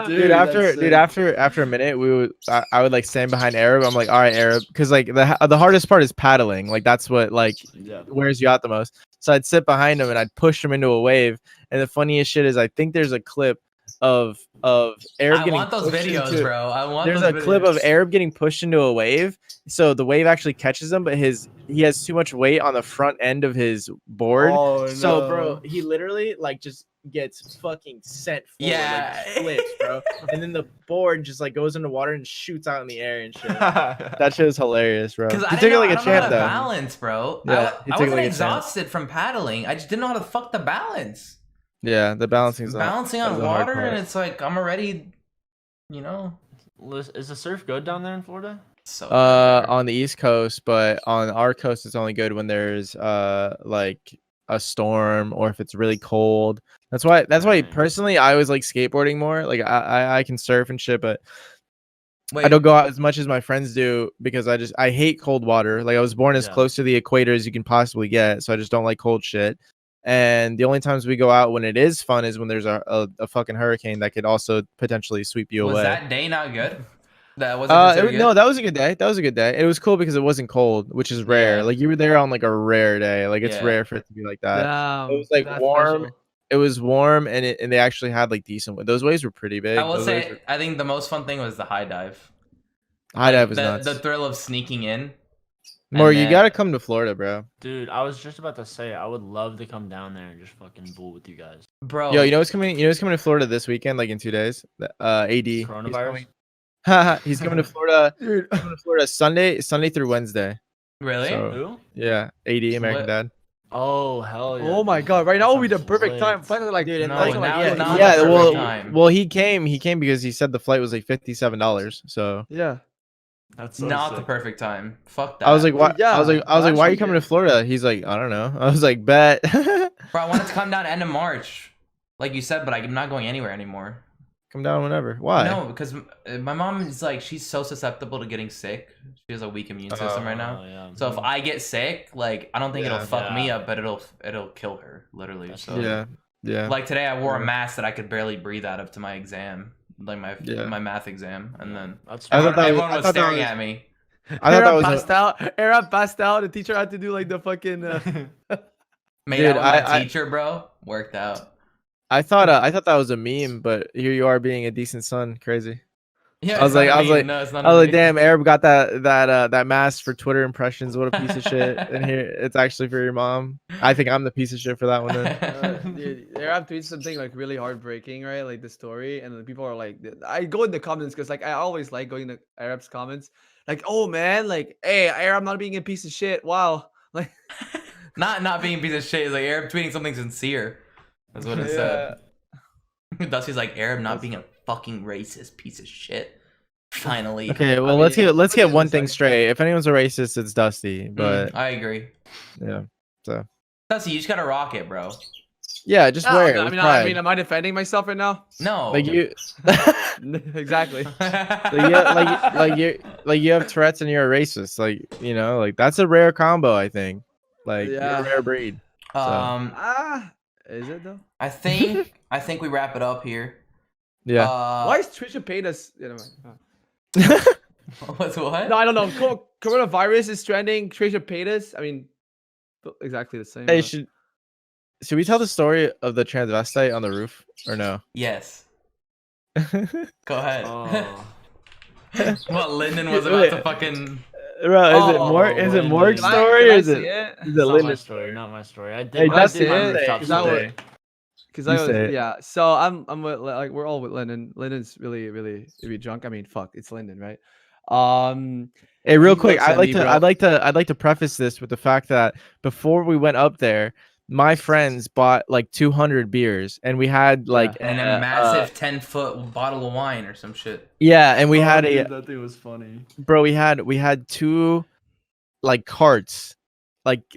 Dude, after a minute, I would like stand behind Arab. I'm like, all right, Arab, because like the hardest part is paddling. Like that's what like Yeah. wears you out the most. So I'd sit behind him and I'd push him into a wave. And the funniest shit is I think there's a clip of Arab I getting want those pushed videos, into- bro. I want There's those a clip of videos. Arab getting pushed into a wave. So the wave actually catches him, but he has too much weight on the front end of his board. Oh, So no. bro, he literally like just gets fucking sent forward, Yeah. like flips, bro. And then the board just like goes into water and shoots out in the air and shit. That That shit is hilarious, bro. Because He I took didn't it know, like I a don't know how champ to though. balance, bro. Yeah, he I took it wasn't like a champ. exhausted from paddling. I just didn't know how to fuck the balance. Yeah, the balancing's not- Balancing that's on the hard water, part. and it's like I'm already, you know, Is the surf good down there in Florida? so. on the East Coast, but on our coast it's only good when there's like a storm or if it's really cold. That's why Right. personally I always like skateboarding more. Like I can surf and shit, but Wait, I don't go out as much as my friends do because I hate cold water. Like I was born as Yeah. close to the equator as you can possibly get, so I just don't like cold shit. And the only times we go out when it is fun is when there's a fucking hurricane that could also potentially sweep you was away. that day not good? That was considered good? No, that was a good day. That was a good day. It was cool because it wasn't cold, which is rare. Yeah. Like you were there on like a rare day. Like it's Yeah. rare for it to be like that. Damn, It was like that's warm. special. It was warm, and they actually had like decent. Those waves were pretty big. I will Those waves say, were- I think the most fun thing was the high dive. high dive was the, nuts. the thrill of sneaking in. More, and you then- gotta come to Florida, bro. Dude, I was just about to say I would love to come down there and just fucking bull with you guys. Bro. Yo, you know what's coming? You know what's coming to Florida this weekend, like in 2 days? AD. He's Coronavirus. coming. He's coming to Florida. Dude. Coming to Florida Sunday through Wednesday. Really? So- Who? Yeah, AD, American What? Dad. Oh hell yeah. Oh my dude. god! Right That now would be the sounds perfect lit. time. Finally, like, Dude, and No, like, now yeah, is not yeah, the perfect well, time. well, he came because he said the flight was like $57. So yeah. That's so Not the sick. perfect time. Fuck that. I was like, what? Yeah, I was like, why are actually you coming good. to Florida? He's like, I don't know. I was like, bet. Bro, I wanted to come down end of March, like you said, but I'm not going anywhere anymore. Come down whenever. Why? No, because my mom is like, she's so susceptible to getting sick. She has a weak immune system right now. Oh, yeah. So if I get sick, like I don't think Yeah. it'll fuck me Yeah. up, but it'll kill her literally. That's So Yeah. Yeah. like today, I wore a Yeah. mask that I could barely breathe out of to my exam, like Yeah. my math exam, and then That's I thought that was- everyone I was thought that staring was- at me. I thought that was. passed out. Aaron passed out. The teacher had to do like the fucking. Made Dude, out with my I- teacher, bro. Worked out. I thought that was a meme, but here you are being a decent son. Crazy. Yeah, I was it's not like- a I was meme. like- No, it's not I a was like, meme. damn, Arab got that mask for Twitter impressions. What a piece of shit. And here, it's actually for your mom. I think I'm the piece of shit for that one. Then. Dude, Aaron tweets something like really heartbreaking, right? Like the story, and then people are like, I go in the comments because like I always like going to Arab's comments, like, oh man, like, hey, Arab not being a piece of shit. Wow, like, not being a piece of shit. It's like Arab tweeting something sincere. That's what it said. Dusty's like Arab not being a fucking racist piece of shit. Finally. Okay, well, I let's mean, get put it in one the thing second- straight. If anyone's a racist, it's Dusty. But I agree. yeah, Dusty, you just gotta rock it, bro. yeah, just No, wear it. I with mean, pride. am I defending myself right now? No. like you, Exactly. like you have Tourette's and you're a racist. Like you know, like that's a rare combo. I think. Like you're Yeah. a rare breed. Is it though? I think we wrap it up here. Yeah. Why is Trisha Paytas? Yeah, never mind. What's what? No, I don't know. Coronavirus is trending. Trisha Paytas. I mean, exactly the same. Hey, but- should we tell the story of the transvestite on the roof or no? Yes. Go ahead. Oh. What Lyndon was about to fucking. Bro, is it Oh, more? Is it Lyndon. Morg's Can story or is see it? it? Is it It's not my Lyndon's story. Not my story. I did. Hey, I that's did my it. rooftop Is that what- story. Because You I was, say it. yeah. So I'm with, like we're all with Lyndon. Lyndon's really drunk. I mean, fuck, it's Lyndon, right? Hey, real He quick, looks at me, bro. I'd like to preface this with the fact that before we went up there, my friends bought like 200 beers, and we had like And a massive 10-foot bottle of wine or some shit. yeah, and we had a That thing was funny. bro. We had two like carts,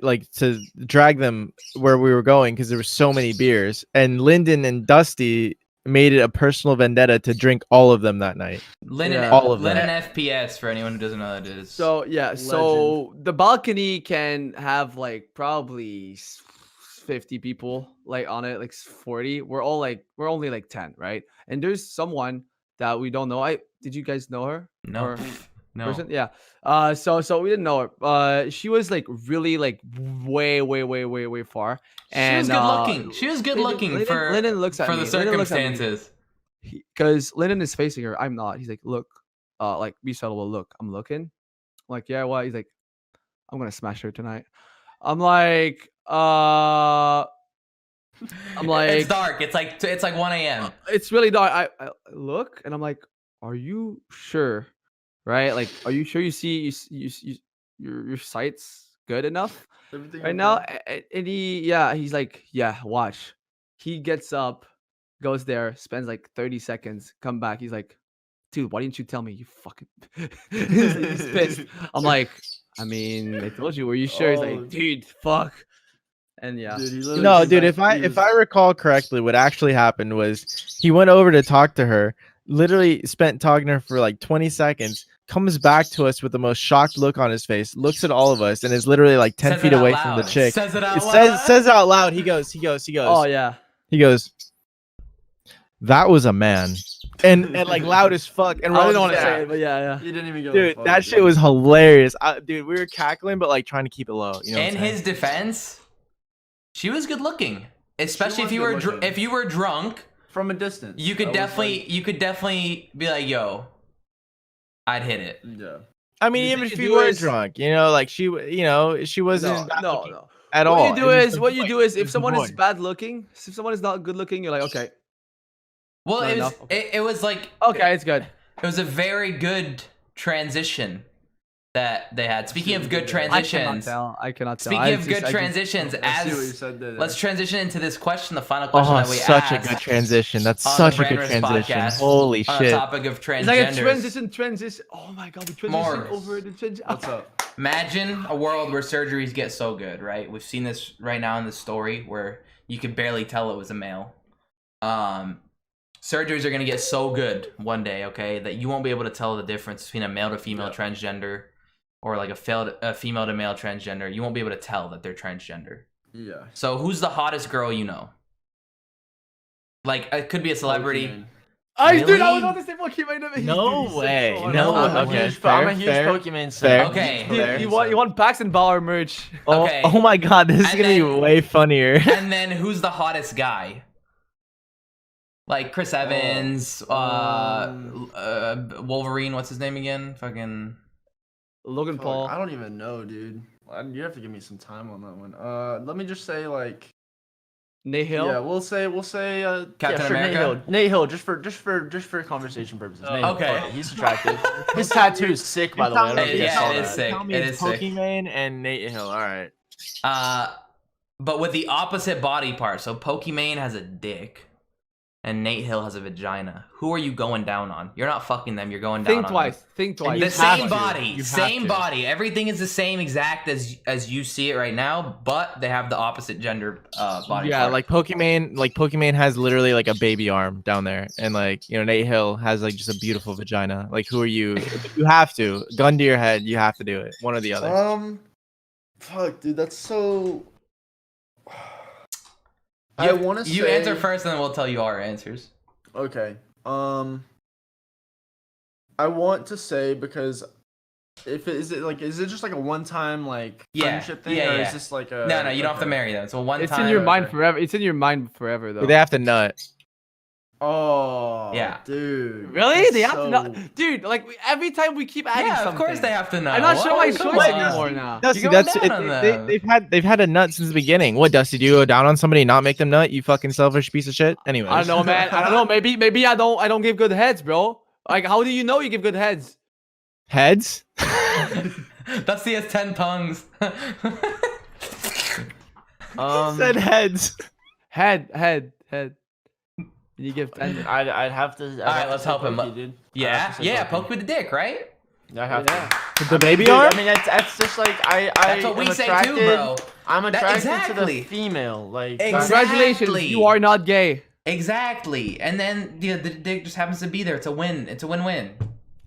like to drag them where we were going because there were so many beers, and Lyndon and Dusty made it a personal vendetta to drink all of them that night. Lyndon, Yeah. All of them. Lyndon FPS for anyone who doesn't know what it is. So yeah, so the balcony can have like probably 50 people like on it, like 40. We're only like 10, right? And there's someone that we don't know. Did you guys know her? no, Or no. person? Yeah. So we didn't know her. She was like really like way far. She was good looking. She was good looking for Lyndon looks at for me. the Lyndon looks at me. circumstances. Because Lyndon is facing her. I'm not. He's like, look, like be subtle. Look, I'm looking. I'm like, yeah, what? He's like, I'm gonna smash her tonight. I'm like, It's dark. It's like 1 a.m. it's really dark. I look and I'm like, are you sure? Right? Like, are you sure you see your sight's good enough right now? And he's like, yeah, watch. He gets up, goes there, spends like 30 seconds, come back. He's like, dude, why didn't you tell me? You fucking. he's pissed. I'm like, I mean, I told you. Were you sure? He's Oh. like, dude, fuck. And yeah. No, dude, if I recall correctly, what actually happened was he went over to talk to her, literally spent talking to her for like 20 seconds, comes back to us with the most shocked look on his face, looks at all of us, and is literally like 10 Says feet it out away from the loud. chick. Says it out It loud. says it out loud. He goes. Oh yeah. He goes, that was a man. And like loud as fuck. And I Ron didn't want to said, say it, but yeah. You didn't even go. dude, fuck, that shit was hilarious. Dude, we were cackling, but like trying to keep it low. You know what In I'm saying? his defense, she was good looking. Especially was if you were good-looking. if you were drunk, from a distance. you could definitely be like, yo, I'd hit it. Yeah. I mean, You even think if you you do were is- drunk, you know, like she wasn't bad No. looking at all. What you do It was is the what you boy. do is It if was the someone is boy. bad looking, if someone is not good looking, you're like, okay, Well, Fair it was enough. it was like okay, it's good. it was a very good transition that they had. Speaking of good transitions, I cannot tell. speaking of good transitions, I see what you as said there. let's transition into this question, the final question Oh, that we such asked a good transition. That's on such the a good Brand Risk transition. podcast Holy on the shit. topic of It's like a transgenders. transition. Oh my god, we transition Morg. over the transition. What's up? Imagine a world where surgeries get so good, right? We've seen this right now in the story where you could barely tell it was a male. Surgeries are gonna get so good one day, okay, that you won't be able to tell the difference between a male to female transgender or like a female to male transgender. You won't be able to tell that they're transgender. Yeah. So who's the hottest girl you know? Like it could be a celebrity. Pokemon. Dude, I was Really? on the same Pokemon. No way. I'm No, a okay, huge, fair, I'm a huge fair, Pokemon fair. fan. Okay. Dude, you want Pax and Bauer merch? Oh, Okay. oh my god, this is And gonna be then- way funnier. And then who's the hottest guy? Like Chris Evans, Wolverine, what's his name again? Fucking Logan Fuck, Paul. I don't even know, dude. You have to give me some time on that one. Let me just say like. Nate Hill. Yeah, we'll say Captain yeah, sure, America? Nate Hill, just for conversation purposes. Nate Hill, Okay. fuck it, he's attractive. His tattoo is sick, by the way. I don't know if you guys Yeah, saw it is that. sick. Tell me It it's is sick. Pokemon and Nate Hill. All right. but with the opposite body part. So Pokimane has a dick and Nate Hill has a vagina. Who are you going down on? You're not fucking them, you're going down Think on twice. them. Think twice. The You have same to. body. You have Same to. body. Everything is the same exact as you see it right now, but they have the opposite gender body Yeah, part. like Pokemon has literally like a baby arm down there, and like Nate Hill has like just a beautiful vagina. Like, who are you? You have to gun to your head. You have to do it. One or the other. Fuck, dude, that's so. I want to say. You answer first and then we'll tell you our answers. Okay. I want to say because is it just like a one-time like Yeah, friendship thing, yeah, or yeah. is this like a No, you don't have to okay. marry them. It's a one It's time. in your mind okay. forever. It's in your mind forever, though. They have to nut. Oh, Yeah. dude. Really? that's They have so- to not, dude. Like every time we keep adding Yeah, something. of course they have to know. I'm not sure my Come choice on. anymore now. Dusty, going that's down it. on them. They've had a nut since the beginning. What, Dusty? Do you go down on somebody and not make them nut? You fucking selfish piece of shit. Anyway, I don't know, man. I don't know. Maybe I don't give good heads, bro. Like, how do you know you give good heads? Heads. Dusty has 10 tongues. Said heads. Head. You give 10. I'd have to. right, let's help him. Dude. Yeah, poke with the dick, right? I have to. With the baby Dude, arm. I mean, that's just like I. That's what we am say too, attracted- bro. I'm attracted to exactly. the female. Like Congratulations, Exactly. you are not gay. Exactly. And then the dick just happens to be there. It's a win. It's a win-win.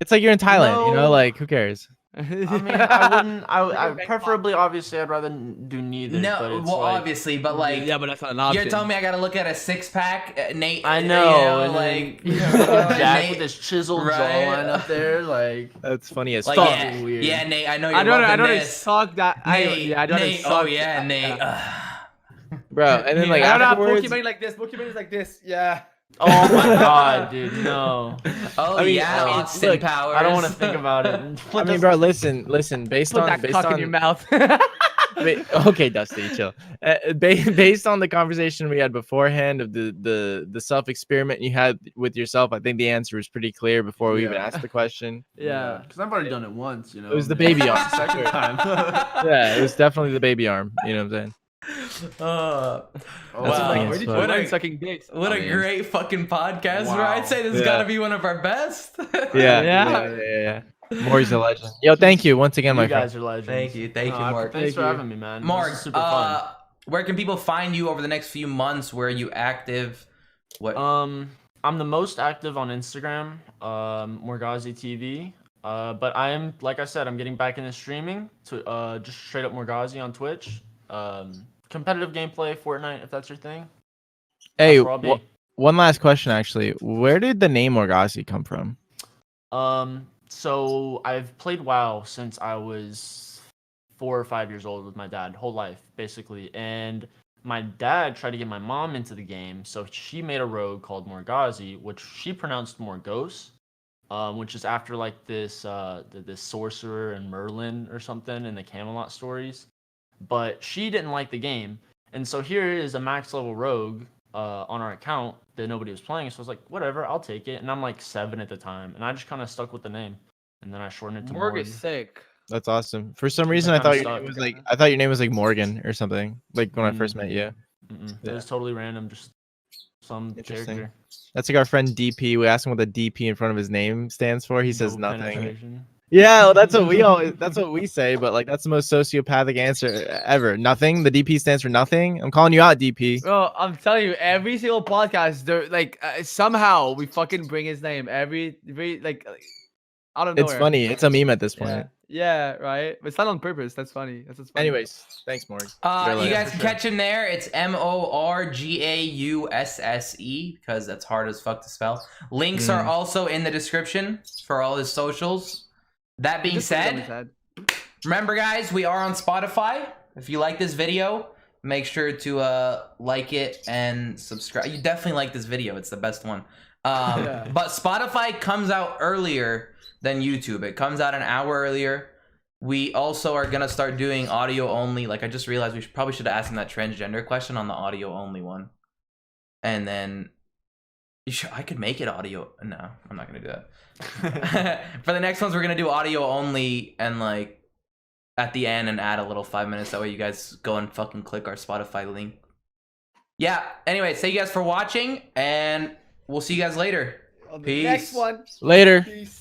It's like you're in Thailand. You know, No. like who cares? I mean, I wouldn't. I preferably, obviously, I'd rather do neither. No, but it's well, like, obviously, but like, yeah, but that's not an option. you're telling me I gotta look at a six-pack, Nate? I you know, and like then Jack Nate- with his chiseled right? jawline up there, like. That's funny as like, fuck. yeah, weird. yeah, Nate. I know you're I don't loving know. this. Suck that. Nate, I don't Nate. suck. Oh yeah, Nate. Bro. And then like I don't have afterwards, Pokemon like this. Pokemon is like this. Yeah. Oh my god, dude, no. Oh I mean, yeah, I mean, Austin look, Powers. I don't want to think about it. I mean, bro, listen. Based Put on that cock in your mouth. okay, Dusty, chill. Based on the conversation we had beforehand of the self experiment you had with yourself, I think the answer was pretty clear before we even Yeah. asked the question. Yeah. because I've already done it once, you know. It was the baby arm. Second time. Yeah, it was definitely the baby arm. You know what I'm saying? Wow. funny as fuck. What are you sucking dicks? What I a mean- great fucking podcast, bro. Wow. I'd say this has Yeah. got to be one of our best. Yeah. Morg's a legend. Yo, thank you once again, my You friend. guys are legends. Thank you, No, Mark. Thanks Thank for you. having me, man. Morg, This is super fun. where can people find you over the next few months? Where are you active? What? I'm the most active on Instagram, Morgausse TV. But I am, like I said, I'm getting back into streaming to just straight up Morgausse on Twitch. Competitive gameplay, Fortnite, if that's your thing. Hey, That's where I'll be. one last question actually. Where did the name Morgausse come from? So I've played WoW since I was 4 or 5 years old with my dad, whole life basically. And my dad tried to get my mom into the game, so she made a rogue called Morgausse, which she pronounced Morgausse, which is after like this sorcerer and Merlin or something in the Camelot stories. But she didn't like the game, and so here is a max level rogue on our account that nobody was playing. So I was like, whatever, I'll take it. And I'm like 7 at the time, and I just kind of stuck with the name, and then I shortened it to Morg Morg. is sick. That's awesome. For some reason, I I thought kinda your name stuck. was like I thought your name was like Morgan or something. Like when I first met you. It Yeah. was totally random, just some Interesting. character. That's like our friend DP. We asked him what the DP in front of his name stands for. He says No nothing. penetration. Yeah, well, that's what we always. That's what we say. But like, that's the most sociopathic answer ever. Nothing. The DP stands for nothing. I'm calling you out, DP. Bro, I'm telling you, every single podcast, they're like somehow we fucking bring his name every like I don't know. It's funny. It's a meme at this point. Yeah. Yeah, right. But it's not on purpose. That's funny. That's what's funny. Anyways, thanks, Morg. You guys can sure. catch him there. It's Morgausse because that's hard as fuck to spell. Links are also in the description for all his socials. That being Just put it on his said, head. remember guys, we are on Spotify. If you like this video, make sure to like it and subscribe. You definitely like this video. It's the best one. Yeah. But Spotify comes out earlier than YouTube. It comes out an hour earlier. We also are gonna start doing audio only. Like I just realized we probably should have asked him that transgender question on the audio only one. And then I could make it audio. No, I'm not gonna do that. For the next ones, we're gonna do audio only and like at the end and add a little 5 minutes. That way you guys go and fucking click our Spotify link. Yeah. Anyway, thank you guys for watching, and we'll see you guys later. On the Peace. next one. Later. Peace.